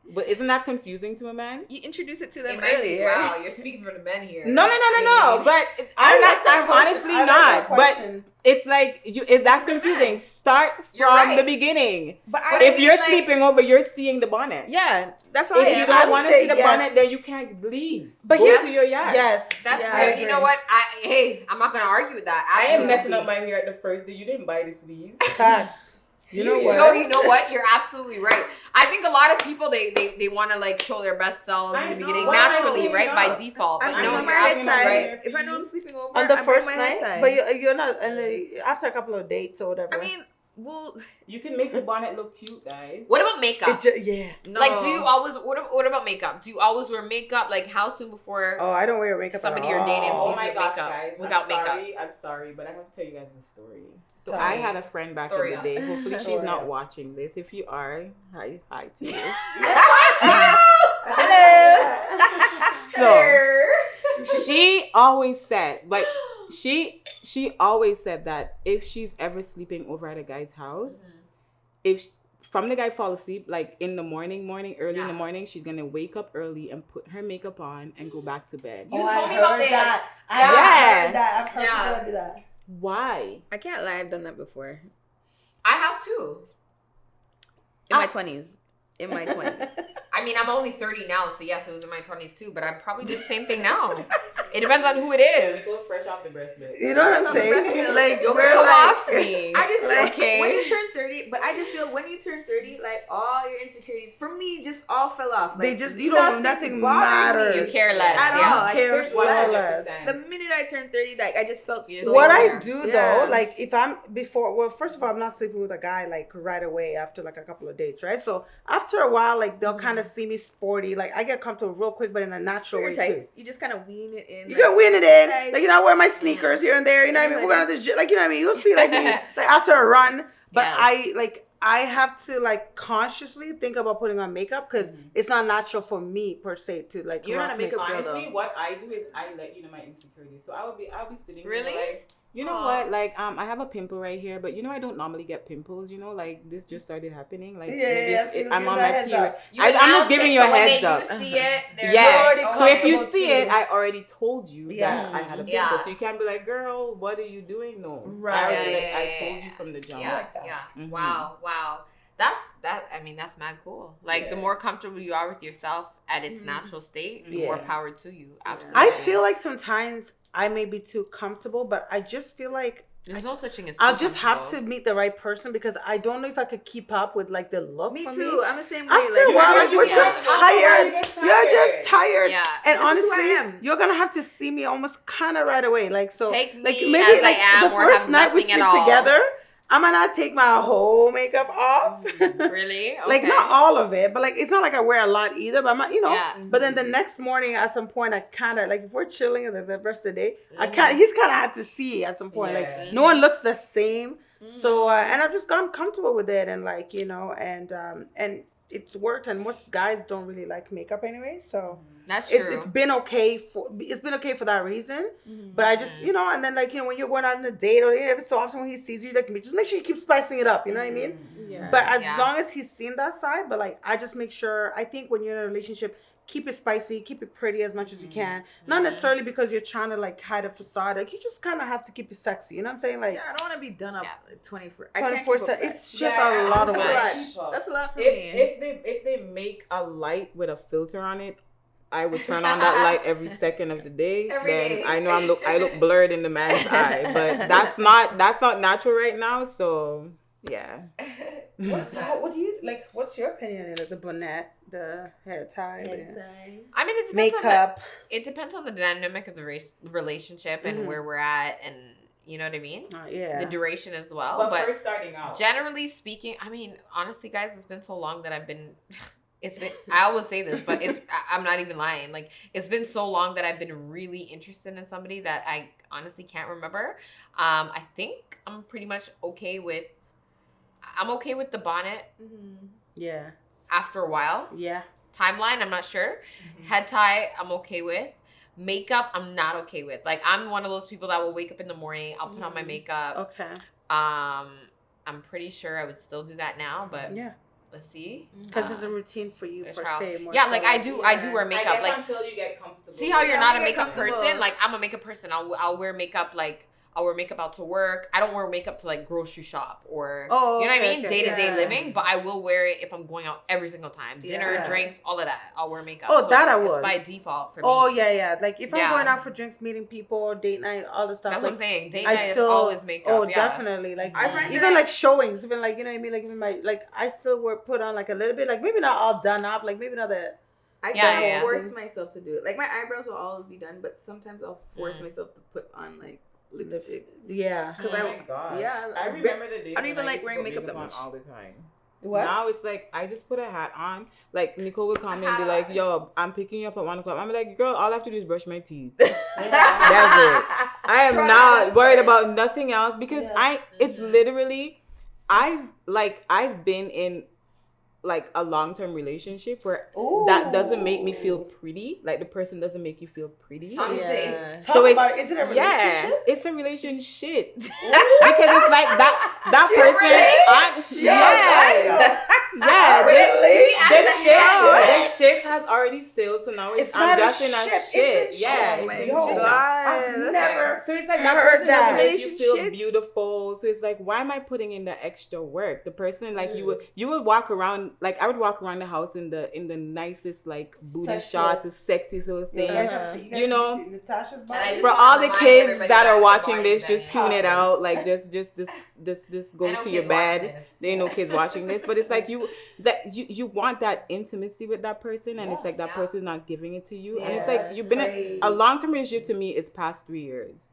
But isn't that confusing to a man? you introduce it to them It might be- earlier. Wow, you're speaking for the men here. No. But I'm honestly not. But it's like that's confusing. Start You're from right. the beginning. But If you're sleeping over, you're seeing the bonnet. yeah, that's how If I you am. don't want to say see the yes. bonnet, then you can't leave. But Go here's- to your yard. Yes. That's Yeah, fair. I You agree. know what? I'm not gonna argue with that. I am Absolutely. messing up my hair at the first day. You didn't buy this weave. Facts. You know what? No, you know what? You're absolutely right. I think a lot of people they want to like show their best selves in I the know. beginning Why am I naturally, cleaning right? By up? default. But I no, bring you're my head absolutely tie. right. If I know I'm sleeping over, On the I bring first my head night, tie. but you're not. And after a couple of dates or whatever. I mean, well, You can make the bonnet look cute, guys. What about makeup? yeah. no. Like, do you always? What about makeup? Do you always wear makeup? Like, how soon before? Oh, I don't wear makeup. Somebody at you're dating all. Oh sees my with gosh, makeup, guys! without makeup. I'm sorry, but I have to tell you guys a story. So Tell I me. had a friend back Story in the day. Hopefully, she's Story not up. watching this. If you are, hi to you. So she always said, but she always said that if she's ever sleeping over at a guy's house, from the guy fall asleep, like in the morning, early in the morning, she's gonna wake up early and put her makeup on and go back to bed. You I told me about heard this. that. I Yeah. heard that. I've heard Yeah. people do that. Why? I can't lie. I've done that before. I have too. In my 20s. In my 20s. I mean, I'm only 30 now, so yes, it was in my 20s too. But I'd probably do the same thing now. It depends on who it is. Still fresh off the breast milk. You know what I'm That's on the breast saying? milk. Like, You'll we're come like, off me. I just Like, okay. when you turn 30, but I just feel when you turn 30, like all your insecurities for me just all fell off. Like, they just you don't nothing bothered me matters. You care less. at Yeah. all. Like, Care there's so one- less. The minute I turned 30, like I just felt You so. What Yeah. I do Yeah. though, like if I'm first of all, I'm not sleeping with a guy like right away after like a couple of dates, right? So after a while, like they'll kind of see me sporty, like I get comfortable real quick, but in a natural way too. You just kind of wean it in. You like, can win it in, tights. like I wear my sneakers here and there. You know what I mean? We're going to the gym, like you know what I mean. You'll see like me like after a run, but Yes. I have to like consciously think about putting on makeup because it's not natural for me per se to like. You're not rock a makeup girl, Honestly, though. what I do is I let you know my insecurities. So I'll be sitting there, Really? like, you know Aw. what? Like I have a pimple right here, but I don't normally get pimples. Like this just started happening. Like Yeah, so you I'm give on that my heads period. up. You I'm just announce giving it, you a so when heads they up. do see it, they're Yeah. already like, So if you comfortable see too. it, I already told you Yeah. that I had a pimple. Yeah. So you can't be like, girl, what are you doing? No. Right. I, Yeah, already, yeah, I yeah, told yeah. you from the jump. Yeah, like that. yeah. Mhm. Wow. I mean, that's mad cool. Like, the Yeah. more comfortable you are with yourself at its natural state, the more Yeah. power to you. Absolutely. I feel like sometimes I may be too comfortable, but I just feel like there's no such thing as I'll too just have to comfortable. meet the right person because I don't know if I could keep up with like the look Me for too. me. I'm the same way. After a like, while, you like we're Yeah. so tired. You're just tired. Yeah. And This is who I honestly, am. you're gonna have to see me almost kind of right away. Like so, Take me like as I am the or first have night we nothing sleep at all. together, I'm gonna take my whole makeup off. Really? Like Okay. not all of it, but like it's not like I wear a lot either. But I'm not, Yeah. But then the next morning, at some point, I kind of like if we're chilling the rest of the day, Mm-hmm. he's kind of had to see at some point. Yeah. Like no one looks the same. Mm-hmm. So and I've just gotten comfortable with it, and like and it's worked. And most guys don't really like makeup anyway, so That's true. it's been okay for that reason. But I just and then like when you're going out on a date or every so often when he sees you, like just make sure you keep spicing it up. You know what I mean? Yeah. But as Yeah. long as he's seen that side, but like I just make sure. I think when you're in a relationship, keep it spicy, keep it pretty as much as you can. Not necessarily because you're trying to like hide a facade. Like you just kind of have to keep it sexy. You know what I'm saying? Like yeah, I don't want to be done up Yeah. 24. 24/7. It's just a lot of That's work. a lot. That's a lot for me. If they make a light with a filter on it, I would turn on that light every second of the day, Every then day. I know I look blurred in the man's eye. But that's not natural right now. So yeah. What do you like? What's your opinion of the bonnet, the hair tie? I mean, Makeup. It depends on the dynamic of the relationship and where we're at, and you know what I mean. The duration as well. But first starting out, generally speaking, I mean, honestly, guys, it's been so long that I've been. It's been. I always say this, but I'm not even lying. Like, it's been so long that I've been really interested in somebody that I honestly can't remember. I think I'm pretty much okay with. I'm okay with the bonnet. Yeah. After a while. Yeah. Timeline, I'm not sure. Head tie, I'm okay with. Makeup, I'm not okay with. Like, I'm one of those people that will wake up in the morning. I'll put on my makeup. Okay. I'm pretty sure I would still do that now, but yeah. Let's see. Because it's a routine for you, per se. Yeah, like I do wear makeup. Like until you get comfortable. See how you're not a makeup person? Like, I'm a makeup person. I'll wear makeup like. I'll wear makeup out to work. I don't wear makeup to like grocery shop or you know what I mean, day-to-day living. But I will wear it if I'm going out every single time. Dinner, drinks, all of that. I'll wear makeup. Oh, so that I would. It's by default for me. Oh yeah. Like if I'm going out for drinks, meeting people, date night, all the stuff. That's like, what I'm saying. Date night is always makeup. Oh, definitely. Like even like showings, even like you know what I mean. Like even I still put on like a little bit, like maybe not all done up, like maybe not that. I force myself to do it. Like my eyebrows will always be done, but sometimes I'll force myself to put on like lipstick. Yeah. Because I remember the days I don't even like wearing makeup that on much all the time. What? Now it's like I just put a hat on. Like Nicole would call me and be like, "Yo, I'm picking you up at 1 o'clock." I'm like, "Girl, all I have to do is brush my teeth." That's it. I am not worried about nothing else because it's literally I've been in like a long-term relationship where that doesn't make me feel pretty. Like the person doesn't make you feel pretty. So is it a relationship? Yeah, it's a relationship because it's like that person. The ship has already sailed, so now I'm just in a ship. I've never. So it's like that person doesn't make you feel beautiful. So it's like, why am I putting in the extra work? The person like you would walk around. Like I would walk around the house in the nicest like booty shots, the sexiest little thing. You know, Natasha's body. For all the kids that are watching this, just tune it out. Like just go to your bed. There ain't no kids watching this, but it's like you want that intimacy with that person, and it's like that person's not giving it to you, and it's like you've been a long-term relationship. To me is past 3 years.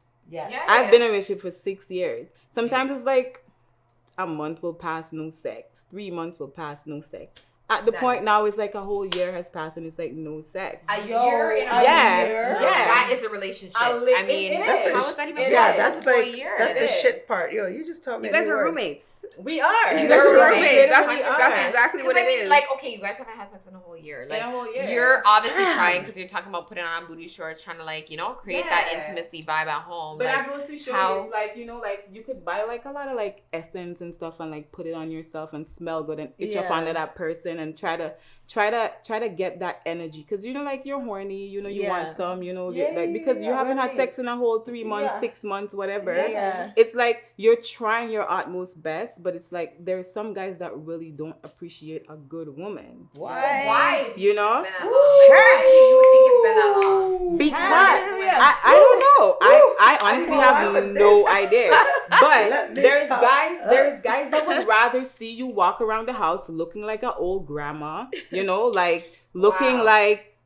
I've been in a relationship for 6 years. Sometimes it's like a month will pass, no sex. 3 months will pass, no sex. At the point now, it's like a whole year has passed and it's like no sex. A year in a year? That is a relationship. How is that even that's like, that's the shit part. Yo, you just told me. You guys are roommates. We are. You guys are roommates. That's exactly what it is. Like, okay, you guys haven't had sex in a whole year. Like, you're obviously trying because you're talking about putting on booty shorts, trying to like, you know, create that intimacy vibe at home. But that goes to show you, like, you know, like you could buy like a lot of like essence and stuff and like put it on yourself and smell good and itch up onto that person and try to get that energy because you know like you're horny, you know you want some, you know, because you haven't had sex in a whole 3 months, 6 months, whatever. It's like you're trying your utmost best, but it's like there's some guys that really don't appreciate a good woman. Why? You know? Why do you think it's been that long? Because I don't know. I honestly have no idea. But there's guys that would rather see you walk around the house looking like an old grandma, you know, like looking like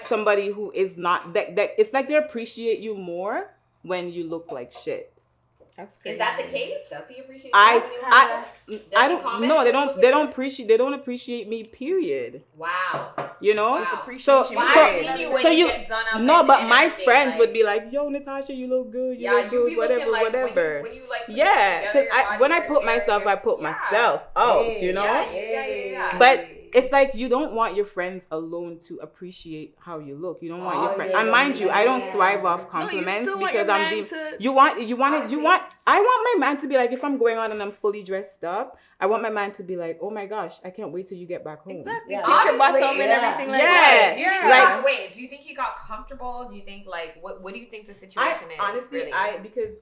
somebody who is not that it's like they appreciate you more when you look like shit. That's crazy. Is that the case? Does he appreciate you? I don't know. They don't appreciate me, period. Wow. You know? Wow. So you no, but my friends would be like, "Yo, Natasha, you look good. You look good, whatever." When you like because when I put myself, I put myself out, you know? Yeah. But it's like you don't want your friends alone to appreciate how you look. You don't want your friends. And mind you, I don't thrive off compliments because I'm being. I want my man to be like, if I'm going on and I'm fully dressed up, I want my man to be like, oh my gosh, I can't wait till you get back home. Exactly. Picture bottom and everything like that. Do do you think he got comfortable? Do you think like what do you think the situation is? Honestly, really?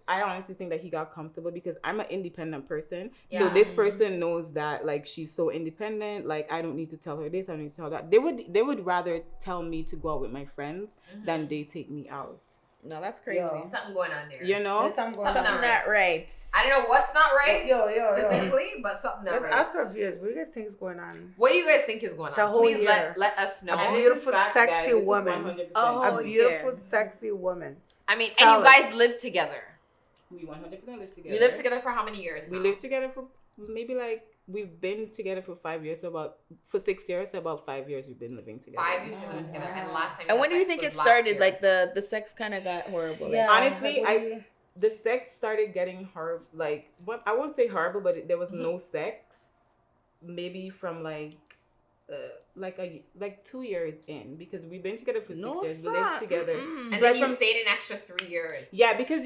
I honestly think that he got comfortable because I'm an independent person. Yeah. So this person knows that like she's so independent. Like I don't need to tell her this. I don't need to tell her that. They would rather tell me to go out with my friends than they take me out. No, that's crazy. Something going on there. You know, There's something Something not right. I don't know what's not right Yo. specifically, but something not Let's right. ask our viewers. What do you guys think is going on? What do you guys think is going It's a on? whole Please year. let us know. A beautiful, This is fact, sexy guys. This is woman. 100%. A beautiful, yeah. sexy woman. I mean, Tell and you guys us. live together. We 100% live together. You live together for how many years? We now? lived together for maybe like we've been together for 5 years, so for 6 years, so about 5 years we've been living together. 5 years living together, and last time. And when do you had think sex it was last started? year. Like the sex kind of got horrible. Yeah. Honestly, like, the sex started getting horrible. Like what I won't say horrible, but there was no sex. Maybe from like 2 years in, because we've been together for 6 years. We lived together. And Right then you from- stayed an extra 3 years. Yeah, because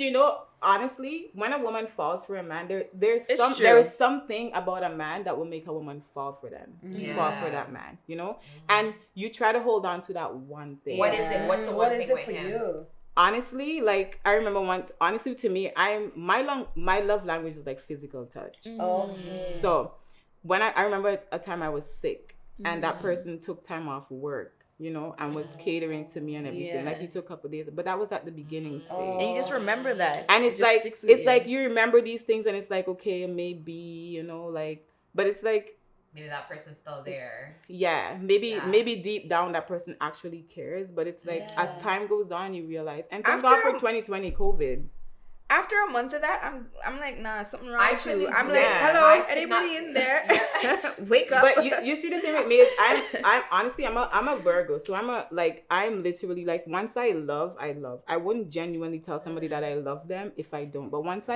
honestly, when a woman falls for a man, there It's there true. is something about a man that will make a woman fall for them, fall for that man, and you try to hold on to that one thing. What is it? What's the one thing with for him? you? Honestly, like I remember once. Honestly, to me, my love language is like physical touch. Okay. So when I remember a time I was sick and that person took time off work, and was catering to me and everything. Yeah. Like he took a couple days, but that was at the beginning stage. And you just remember that. And It it's just like sticks with like you remember these things and it's like, okay, maybe, but it's like, Maybe that person's still there. yeah, maybe deep down that person actually cares, but it's like as time goes on you realize, and thank God for 2020 COVID. After a month of that, I'm like, nah, something wrong I with you. couldn't I'm do like, that. hello, I could anybody not- in there? Yeah. Wake up. But you see the thing with me is I'm honestly I'm a Virgo, so I'm literally like once I love. I wouldn't genuinely tell somebody that I love them if I don't. But once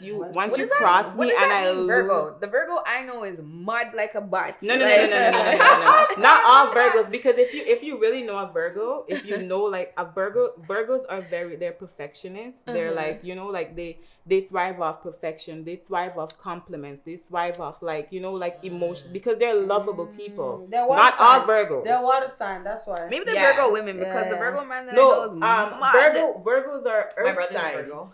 you What you does that- cross what me does and that I mean, lose. Virgo. The Virgo I know is mud like a butt. No. Like- Not all Virgos, because if you really know a Virgo, if you know like a Virgos are they're perfectionists. They're like, like they thrive off perfection. They thrive off compliments. They thrive off like emotion, because they're lovable people. They're water Not all sign. Virgos. They're water sign. That's why. Maybe the Yeah. Virgo women, because the Yeah. Virgo man that I No, know is mud. Virgos are My earth brother's signs. Virgo.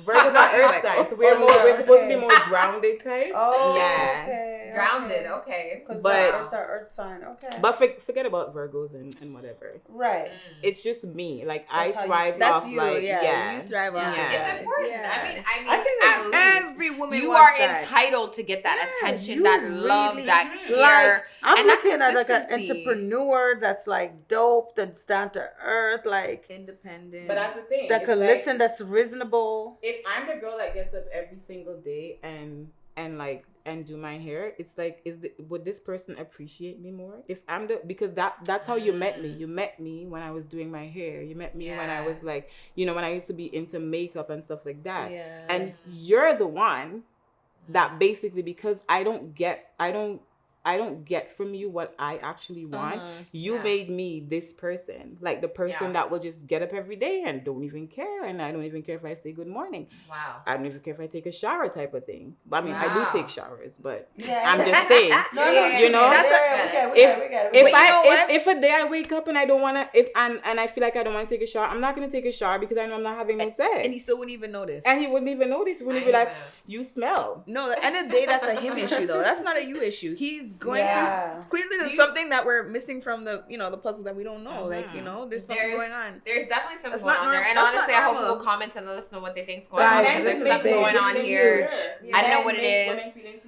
Virgos are earth signs. So we're supposed to be more grounded type. Oh, Yeah. okay. Grounded, okay. Because But- it's our earth sign. Okay. But forget about Virgos and whatever. right. It's just me. Like That's how I you thrive feel. That's off you, like yeah. You thrive on Yeah. that. It's important. Yeah. I mean, I can- at least Every woman you wants are that. entitled to get that Yeah, attention, you that love, really- that care. Like, I'm and that looking at like an consistency. entrepreneur that's like dope, that's down to earth, like Independent. But that's the thing. that it's can like, listen, that's reasonable. If I'm the girl that gets up every single day and do my hair, it's like, would this person appreciate me more? If I'm because that's how you met me. You met me when I was doing my hair. You met me when I was like, when I used to be into makeup and stuff like that. Yeah. And you're the one that basically, because I don't get from you what I actually want. You made me this person, like the person that will just get up every day and don't even care, and I don't even care if I say good morning. Wow. I don't even care if I take a shower, type of thing. But I mean, I Wow. do take showers, but Yeah. I'm just saying. We get If- it, we get it. If But you know what? if a day I wake up and I don't wanna, and I feel like I don't want to take a shower, I'm not gonna take a shower because I know I'm not having no sex. And he still wouldn't even notice. And he wouldn't even notice. He wouldn't be like, you smell. No, at the end of the day, that's a him issue, though. That's not a you issue. He's going Yeah. through. Clearly, there's You- something that we're missing from the puzzle that we don't know. Like, there's something going on. There's definitely something That's going not on there. norm- And that's honestly, not I hope normal. people comment and let us know what they think's going Guys, on. this There's is something big. going This on is here. huge. I don't know what it is.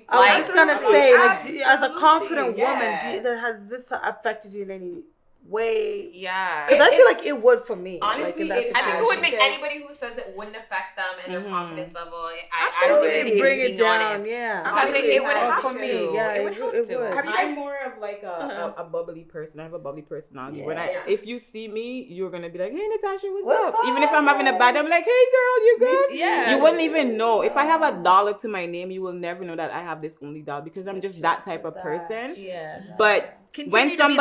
I was Like- just gonna Absolutely. say, like, as a Absolutely. confident Yeah. woman, has this affected you in any way? Yeah. Because I feel like it would for me. like Honestly, in that it- I think situation. it would make Okay. anybody who says it wouldn't affect them and their Mhm. confidence level. I don't Absolutely, really think bring it's it being down. honest. Yeah, Because it would have for to. me. Yeah, It would have to. Have you I'm guys- more of like a bubbly person. I have a bubbly personality. When Yeah. if you see me, you're gonna be like, "Hey, Natasha, what's What's up?" Even if I'm having a bad day, I'm like, "Hey, girl, you good?" Yeah. You wouldn't even know. If I have $1 to my name, you will never know that I have this only dollar, because I'm just that type of person. Yeah. But Continue to be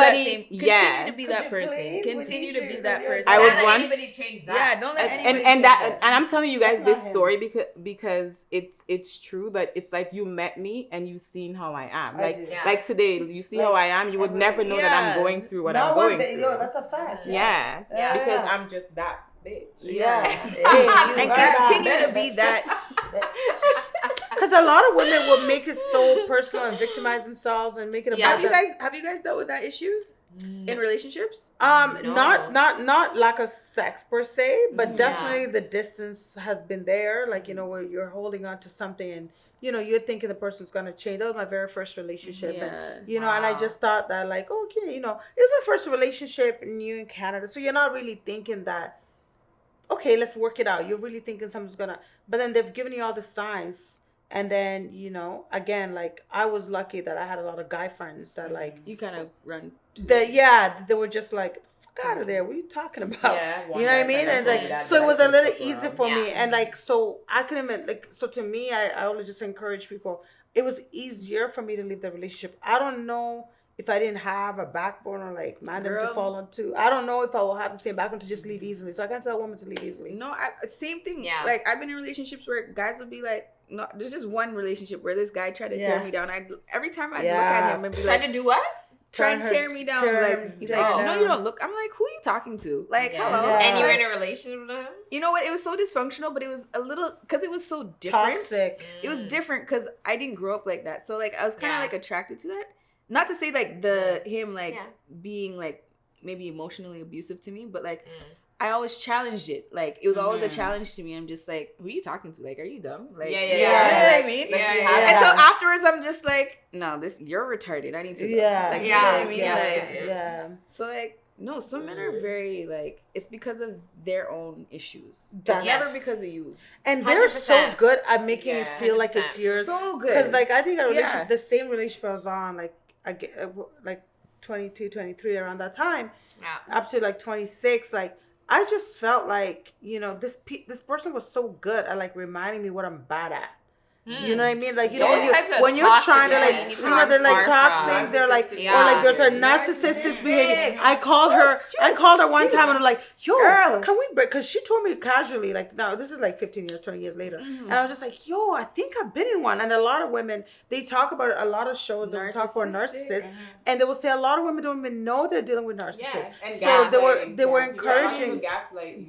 that person. Continue to be that person. I would want anybody change that. Yeah, don't let anybody change that. And I'm telling you guys this story because it's true, but it's like you met me and you seen how I am. Like today, you see how I am. You would never know that I'm going through what I'm going through. Yo, that's a fact. Yeah. Because I'm just that bitch. Yeah. And continue to be that. Because a lot of women will make it so personal and victimize themselves and make it about Have you guys dealt with that issue in relationships? No. Not lack of sex per se, but definitely the distance has been there. Like, where you're holding on to something and you're thinking the person's gonna change. That was my very first relationship, and and I just thought that like, okay, it was my first relationship, and you in Canada, so you're not really thinking that, okay, let's work it out. You're really thinking something's gonna, but then they've given you all the signs. And then, again, like, I was lucky that I had a lot of guy friends that, like... You kind of run... They were just like, fuck out of there. What are you talking about? Yeah, you know what I mean? And, like, so it was a little easier for me. And, like, so I couldn't even... Like, so to me, I always just encourage people. It was easier for me to leave the relationship. I don't know if I didn't have a backbone or, like, man to fall onto. I don't know if I will have the same backbone to just leave easily. So I can't tell women to leave easily. No, same thing. Yeah. Like, I've been in relationships where guys will be like... No, there's just one relationship where this guy tried to tear me down. Every time I look at him and be like, tried to do what? Try and tear me down. He's like, no, you don't look. I'm like, who are you talking to? Like, hello. Yeah. And you're in a relationship with him? You know what? It was so dysfunctional, but it was a little, because it was so different. Toxic. It was different because I didn't grow up like that. So, like, I was kind of, like, attracted to that. Not to say, like, him, like, being, like, maybe emotionally abusive to me, but, like, I always challenged it. Like, it was always a challenge to me. I'm just like, who are you talking to? Like, are you dumb? Like, yeah. You know what I mean? Yeah. And so afterwards, I'm just like, no, you're retarded. I need to go. Like, you know what I mean? Yeah. So, like, no, some men are very, like, it's because of their own issues. That's it's never because of you. And they're 100%. So good at making it feel 100%. Like it's yours. So good. Because, like, I think a relationship, the same relationship I was on, like, I get, like, 22, 23, around that time, up to, like, 26, like, I just felt like, this person was so good at, like, reminding me what I'm bad at. You know what I mean? Like, when you're trying to, like, they're, like, toxic. They're, like, or, like, there's a narcissistic behavior. I called her one time, and I'm like, yo, can we break? Because she told me casually, like, no, this is, like, 15 years, 20 years later. And I was just like, yo, I think I've been in one. And a lot of women, they talk about a lot of shows that talk about narcissists. And they will say a lot of women don't even know they're dealing with narcissists. So they were encouraging. They're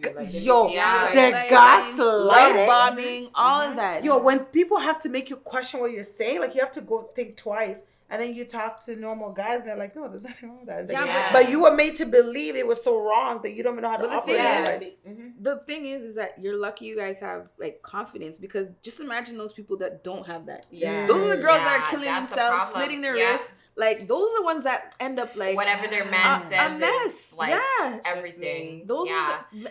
gaslighting. Love bombing, all of that. Yo, when people have to make you question what you're saying, like, you have to go think twice, and then you talk to normal guys, and they're like, no, there's nothing wrong with that. But you were made to believe it was so wrong that you don't even know how to operate. The thing is that you're lucky you guys have, like, confidence, because just imagine those people that don't have that. Those are the girls that are killing themselves, slitting their wrists. Like, those are the ones that end up, like, whatever their man says, a mess. Like, everything. Those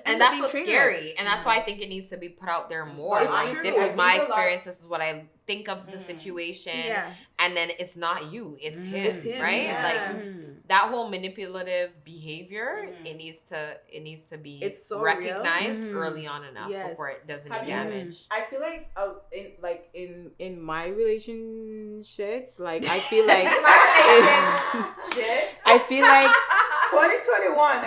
and that's what's scary. And that's why I think it needs to be put out there more. Like, this is my experience. This is what I think of the situation. And then it's not you, it's him, right? Like, that whole manipulative behavior, it needs to be recognized early on enough before it does any damage. I feel like in my relationships, like, I feel like I feel like 2021.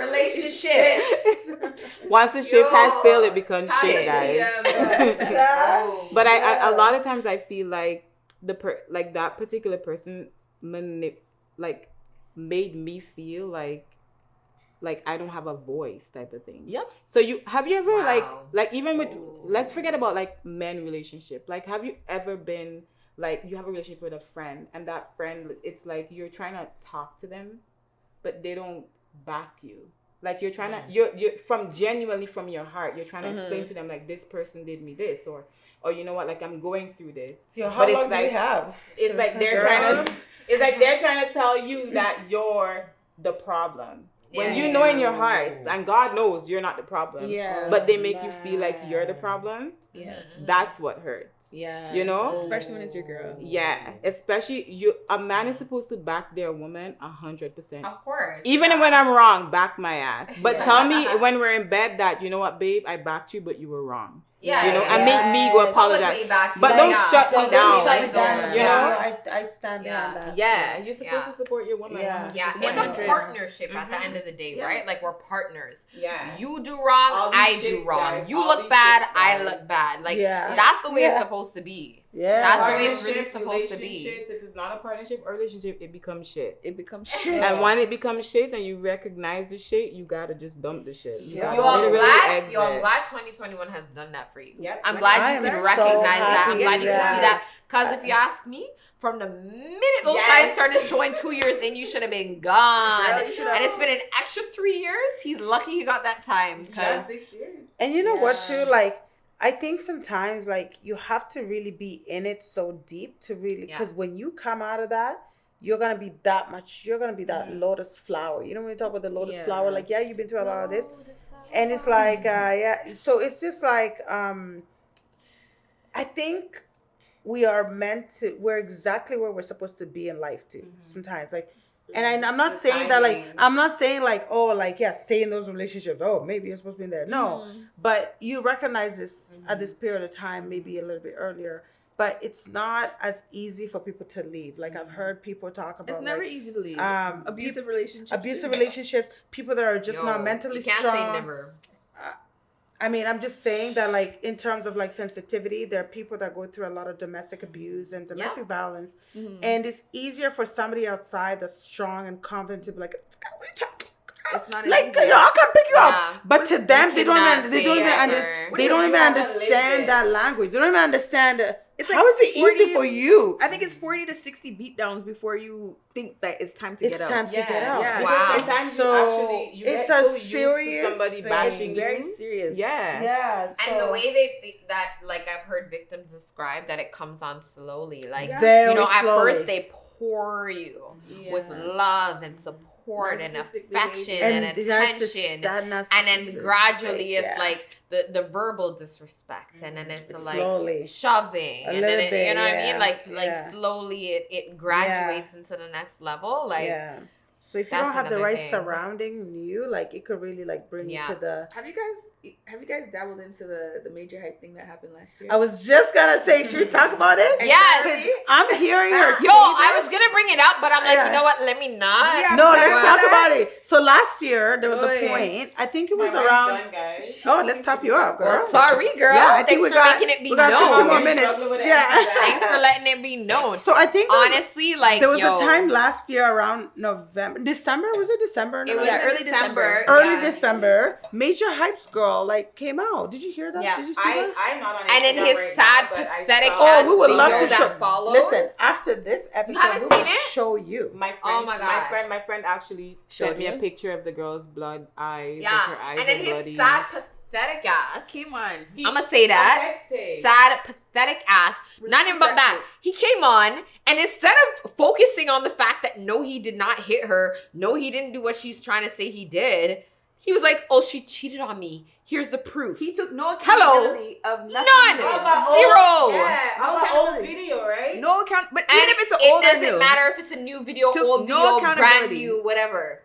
Relationships. Once the ship has sailed, it becomes shit, guys. But I a lot of times I feel like that particular person made me feel like I don't have a voice, type of thing. Yep. So have you ever like even with, let's forget about, like, men relationship. Like, have you ever been, like, you have a relationship with a friend, and that friend, it's like you're trying to talk to them, but they don't back you. Like, you're trying to, you're genuinely from your heart, you're trying to explain to them, like, this person did me this, or you know what, like, I'm going through this. How long do we have? It's like they're trying to tell you that you're the problem. When you know in your heart, and God knows you're not the problem, but they make you feel like you're the problem, that's what hurts. You know? Especially when it's your girl. Yeah. Especially, a man is supposed to back their woman 100%. Of course. Even when I'm wrong, back my ass. But tell me when we're in bed that, you know what, babe, I backed you, but you were wrong. Yeah, you know, yeah, and make me go apologize. Publicly back you. But don't shut me down. You You know? I stand behind that. Yeah, you're supposed to support your woman. Yeah. 100%. Yeah, it's a partnership at the end of the day, right? Like we're partners. Yeah. You do wrong, I do wrong. You look bad, I look bad. Like that's the way it's supposed to be. Yeah. That's the way it's really supposed to be. If it's not a partnership or relationship, it becomes shit. It becomes shit. And when it becomes shit and you recognize the shit, you gotta just dump the shit. I'm glad 2021 has done that for you. Yep. I'm glad you can recognize that. I'm glad you can see that. Because if you ask me, from the minute those signs started showing 2 years in, you should have been gone. And it's been an extra 3 years. He's lucky he got that time. 6 years. And you know what, too? Like, I think sometimes, like, you have to really be in it so deep to really, because when you come out of that, you're going to be that lotus flower. You know, when we talk about the lotus flower, like, you've been through a lot of this. And it's like, so it's just like, I think we're exactly where we're supposed to be in life, too, sometimes. Like, and I'm not saying that, like, stay in those relationships. Oh, maybe you're supposed to be in there. No, but you recognize this at this period of time, maybe a little bit earlier. But it's not as easy for people to leave. Like, I've heard people talk about, it's never easy to leave. Abusive relationships. People that are just not mentally strong. You can't say never. I mean, I'm just saying that, like, in terms of, like, sensitivity, there are people that go through a lot of domestic abuse and domestic violence. And it's easier for somebody outside that's strong and confident to be like, what are you talking? It's not like, easy. I'll come pick you up. But to them, they don't even understand that language. They don't even understand how is it easy for you? I think it's 40 to 60 beatdowns before you think that it's time to get out. It's time to get out. Yeah. Wow. So it's a serious somebody thing. bashing It's very serious. Yeah. Yeah. So. And the way that, like, I've heard victims describe that it comes on slowly. Like, very at slowly. First they pour you with love and support and affection and attention. And then gradually it's like the verbal disrespect. And then it's like slowly. Shoving. And then it, you know what I mean? Like slowly it graduates into the next level. Like, so if you don't have the right surrounding you, like, it could really, like, bring you to the. Have you guys dabbled into the major hype thing that happened last year? I was just gonna say, should we talk about it? Yes. Because I'm hearing her say I was gonna bring it up, but I'm like, you know what? Let me not. Yeah, no, let's talk about it. So last year, there was a point, I think it was around. Let's top you up, girl. Well, sorry, girl. Yeah, I Thanks think for making it be known. 15 more minutes. Yeah. Thanks for letting it be known. So I think honestly, like, there was a time last year around December. Was it December? It was early December. Early December. Major Hypes girl, like, came out. Did you hear that? Yeah. Did you see that? I'm not on it. And in his sad, pathetic we would love to show. Follows. Listen, after this episode, we will show you. My friend actually sent me a picture of the girl's blood eyes. Yeah, like her eyes and then bloody. his sad, pathetic ass. Came on. I'm gonna say that. Sad, pathetic ass. Not even about that. He came on, and instead of focusing on the fact that no, he did not hit her, no, he didn't do what she's trying to say he did, he was like, oh, she cheated on me. Here's the proof. He took no accountability of nothing. None. Zero. Old video, right? No account. But even if it's an older video. It doesn't matter if it's a new video, old video, brand new, whatever.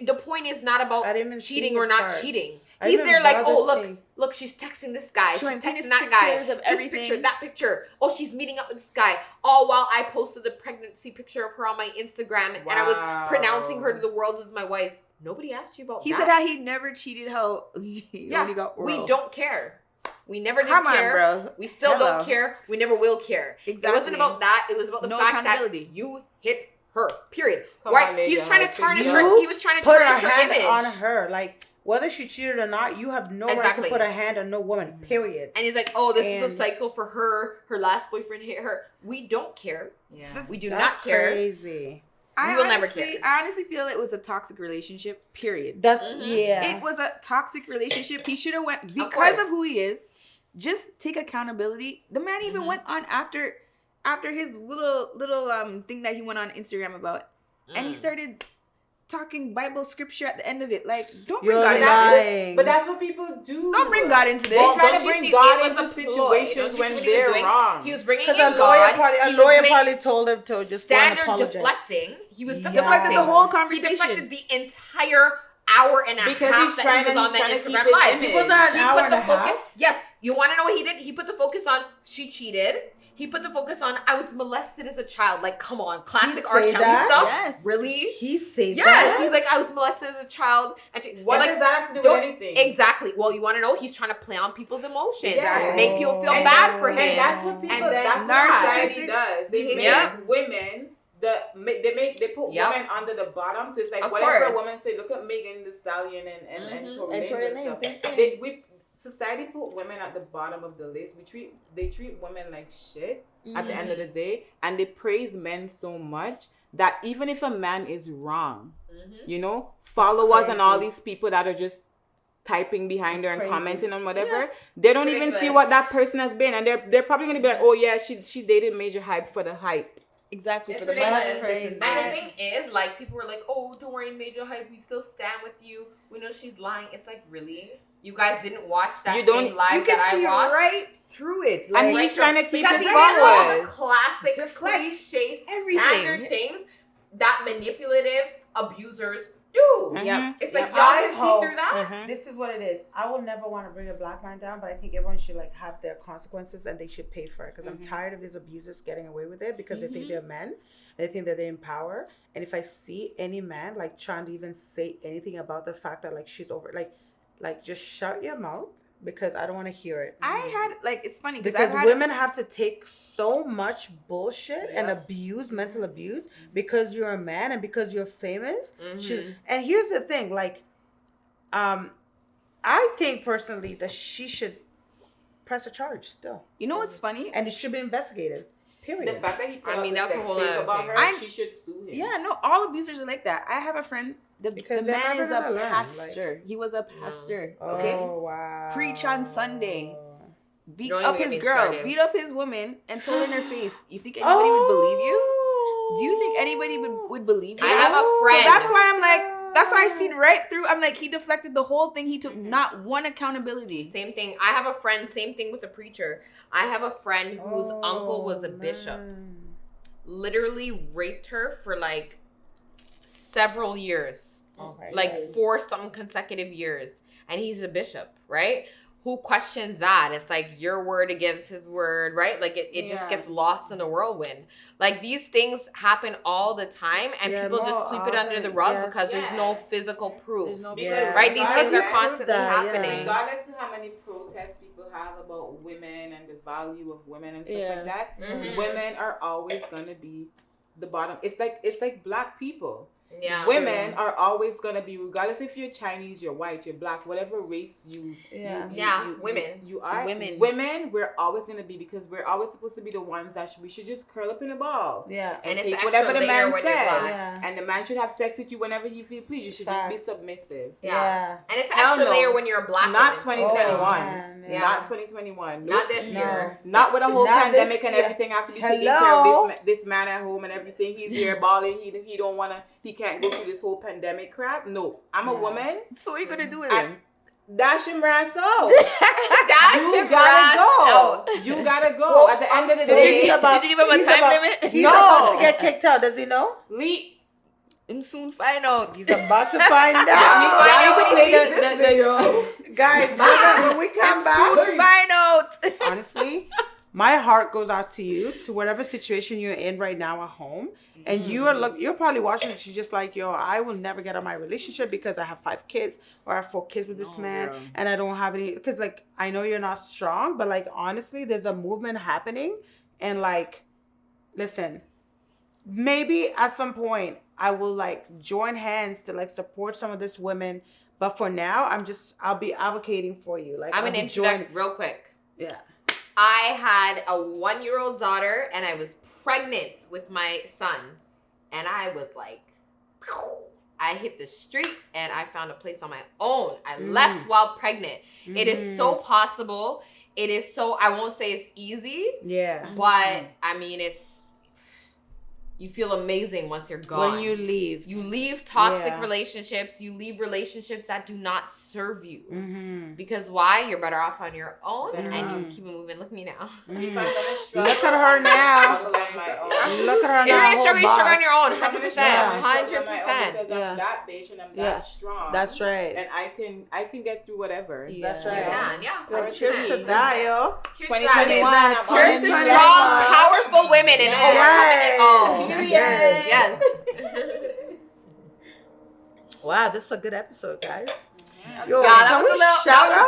The point is not about cheating or not cheating. He's there like, oh, look, she's texting this guy. She's texting that guy. Of everything. This picture, that picture. Oh, she's meeting up with this guy. All while I posted the pregnancy picture of her on my Instagram. And I was pronouncing her to the world as my wife. Nobody asked you about that. He said how he never cheated, how he only got oral. We don't care. We never did care. Bro. We still don't care. We never will care. Exactly. It wasn't about that. It was about the fact that you hit her. Period. Right? He was trying to tarnish her. He was trying to tarnish her image. Put a hand on her. Like, whether she cheated or not, you have no right to put a hand on no woman. Period. And he's like, oh, this is a cycle for her. Her last boyfriend hit her. We don't care. Yeah. We do not care. Crazy. We will never care. I honestly feel it was a toxic relationship, period. It was a toxic relationship. He should have went, because of who he is, just take accountability. The man even went on after his little thing that he went on Instagram about. And he started talking Bible scripture at the end of it. Like, don't bring God into this. But that's what people do. Don't bring God into this. They're trying to bring God into situations when they're wrong. He was bringing in God. A lawyer probably told him to just standard deflecting. He was deflected the whole conversation. He deflected the entire hour and a half because he's that he was on that Instagram live. It was an hour and a half. Yes. You want to know what he did? He put the focus on she cheated. He put the focus on I was molested as a child. Like, come on, classic R. Kelly stuff. Yes. Really? He said yes. that. He's like, I was molested as a child. What does that have to do with anything? Exactly. Well, you want to know? He's trying to play on people's emotions. Exactly. Make people feel bad for him. And that's what people. That's what society does. They make women. They put women under the bottom. So it's like whatever a woman say. Look at Megan Thee Stallion and Tory Lanez and stuff. Society put women at the bottom of the list. They treat women like shit at the end of the day, and they praise men so much that even if a man is wrong, you know, followers and all these people that are just typing behind her and commenting on whatever, they don't even see what that person has been, and they're probably gonna be like, oh yeah, she dated Major Hype for the hype. Exactly. It's for the ridiculous. And the thing is, like, people were like, oh, don't worry, Major Hype, we still stand with you. We know she's lying. It's like, really? You guys didn't watch that same live that I watched? Right through it. Like, and he's trying to keep because it he did all the forward. classic, cliche, standard things that manipulative abusers do. It's like, y'all can see through that. This is what it is. I will never want to bring a black man down, but I think everyone should like have their consequences and they should pay for it. Because I'm tired of these abusers getting away with it because they think they're men. They think that they're in power. And if I see any man like trying to even say anything about the fact that like she's over, like just shut your mouth because I don't want to hear it. I had like, it's funny because women have to take so much bullshit and abuse, mental abuse, because you're a man and because you're famous. And here's the thing, like, I think personally that she should press a charge still. You know what's funny? And it should be investigated. Period. The fact that he put that's a whole other about her, she should sue him. Yeah, no, all abusers are like that. I have a friend. The man is a pastor. He was a pastor. Okay. Oh wow. Preach on Sunday. Beat up his girl. Beat up his woman and told her in her face. You think anybody would believe you? Do you think anybody would believe you? I have a friend. So that's why I'm like. That's why I seen right through. I'm like, he deflected the whole thing. He took not one accountability. Same thing. I have a friend. Same thing with a preacher. I have a friend whose uncle was a bishop. Literally raped her for like several years. For some consecutive years. And he's a bishop, right? Who questions that? It's like your word against his word, right? Like it just gets lost in the whirlwind. Like these things happen all the time and people just sweep it under the rug because there's no physical proof. Right? These things are constantly happening. Regardless of how many protests people have about women and the value of women and stuff like that, women are always gonna be the bottom. It's like black people. Yeah. Women are always gonna be, regardless if you're Chinese, you're white, you're black, whatever race you women. You are. Women. Women, we're always gonna be, because we're always supposed to be the ones that we should just curl up in a ball. Yeah. And take whatever the man says. Yeah. And the man should have sex with you whenever he feels pleased. You should just be submissive. Yeah. And it's an extra layer when you're a black Not woman. 2021. Not 2021. Not this year. Not with a whole pandemic and everything. I have to be taking care of this man at home and everything. He's here balling. He don't wanna. He can't go through this whole pandemic crap. No, I'm a woman. So what are you gonna do with him? Dash him ass out. You gotta go. You gotta go. At the end of the day, did you give him a time limit? He's about to get kicked out. Does he know? Him soon find out. He's about to find out. Guys, when we come back, soon find out. Honestly, my heart goes out to you, to whatever situation you're in right now at home. And you're probably watching this. You're just like, yo, I will never get out of my relationship because I have 5 kids or I have 4 kids with this man and I don't have any. Because like, I know you're not strong, but like, honestly, there's a movement happening. And like, listen, maybe at some point I will like join hands to like support some of these women. But for now, I'll be advocating for you. Like, I'm an interject real quick. Yeah. I had a 1-year-old daughter and I was pregnant with my son. And I was like, I hit the street and I found a place on my own. I left while pregnant. It is so possible. It is so, I won't say it's easy. Yeah. But I mean, You feel amazing once you're gone. When you leave. You leave toxic relationships. You leave relationships that do not serve you. Mm-hmm. Because why? You're better off on your own and you keep it moving. Look at me now. Mm-hmm. Look at her now. Look at her now. If you're going to struggle, you struggle on your own. 100%. Yeah. 100%. Because I'm that bitch and I'm that strong. That's right. And I can get through whatever. Yeah. That's right. Yeah. Cheers to that, yo. Cheers 2021. Cheers to strong, powerful women and overcoming it all. Yes. Wow, this is a good episode, guys. Yo, that was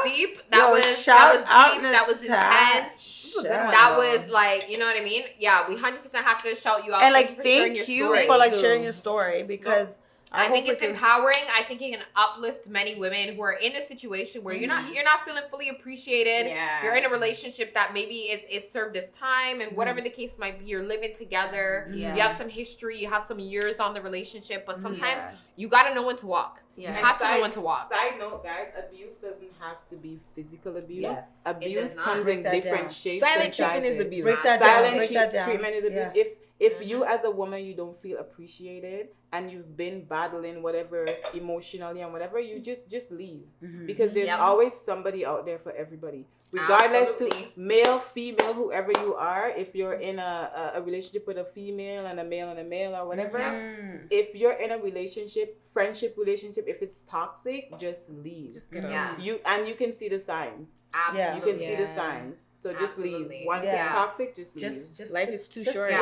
deep. That was deep. That was intense. That was like, you know what I mean? Yeah, we 100% have to shout you out. And like, thank you for like sharing your story, because I think it's empowering. I think it can uplift many women who are in a situation where you're not feeling fully appreciated. Yeah. You're in a relationship that maybe it's served its time, and whatever the case might be, you're living together. Yeah. You have some history, you have some years on the relationship, but sometimes you gotta know when to walk. Yeah. You have to know when to walk. Side note, guys, abuse doesn't have to be physical abuse. Yes. Abuse comes in different shapes. Silent treatment is abuse. Break that down. Treatment is abuse. Yeah. If you as a woman, you don't feel appreciated and you've been battling whatever emotionally and whatever, you just leave. Because there's always somebody out there for everybody. Regardless to male, female, whoever you are, if you're in a relationship with a female and a male or whatever, if you're in a relationship, friendship relationship, if it's toxic, just leave. Just get out. You can see the signs. Absolutely. You can see the signs. So just leave. Once it's toxic, just leave. Life is too short.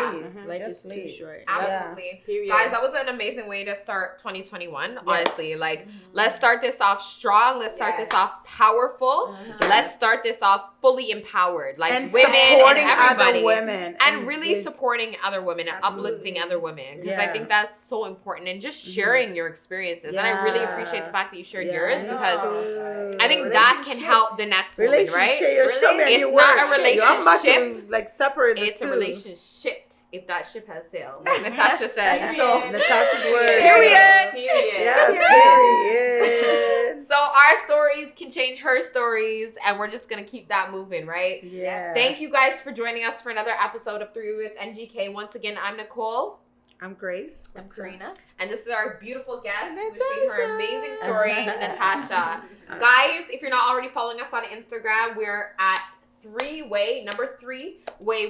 Life is too short. Absolutely. Period. Guys, that was an amazing way to start 2021. Honestly, like, let's start this off strong. Let's start this off powerful. Let's start this off fully empowered. Like, and women supporting and everybody. other women. And really supporting other women and uplifting other women. Because I think that's so important. And just sharing your experiences. And I really appreciate the fact that you shared yours, because I think that can help the next woman, right? It's not a relationship. I'm about to, like, separate the It's two. a relationship if that ship has sailed. Like Natasha said. So Natasha's word. Period. Yeah, period. So our stories can change her stories, and we're just gonna keep that moving, right? Yeah. Thank you guys for joining us for another episode of 3 with NGK. Once again, I'm Nicole. I'm Grace. I'm Karina. And this is our beautiful guest who shared her amazing story, Natasha. Guys, if you're not already following us on Instagram, we're at 3-way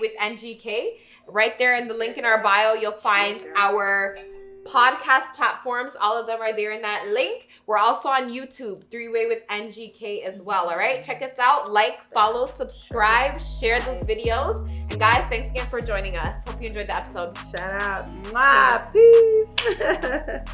with NGK. Right there in the link in our bio, you'll find our podcast platforms. All of them are there in that link. We're also on YouTube, 3-way with NGK as well. All right, check us out. Like, follow, subscribe, share those videos. And guys, thanks again for joining us. Hope you enjoyed the episode. Shout out. Mwah. Peace.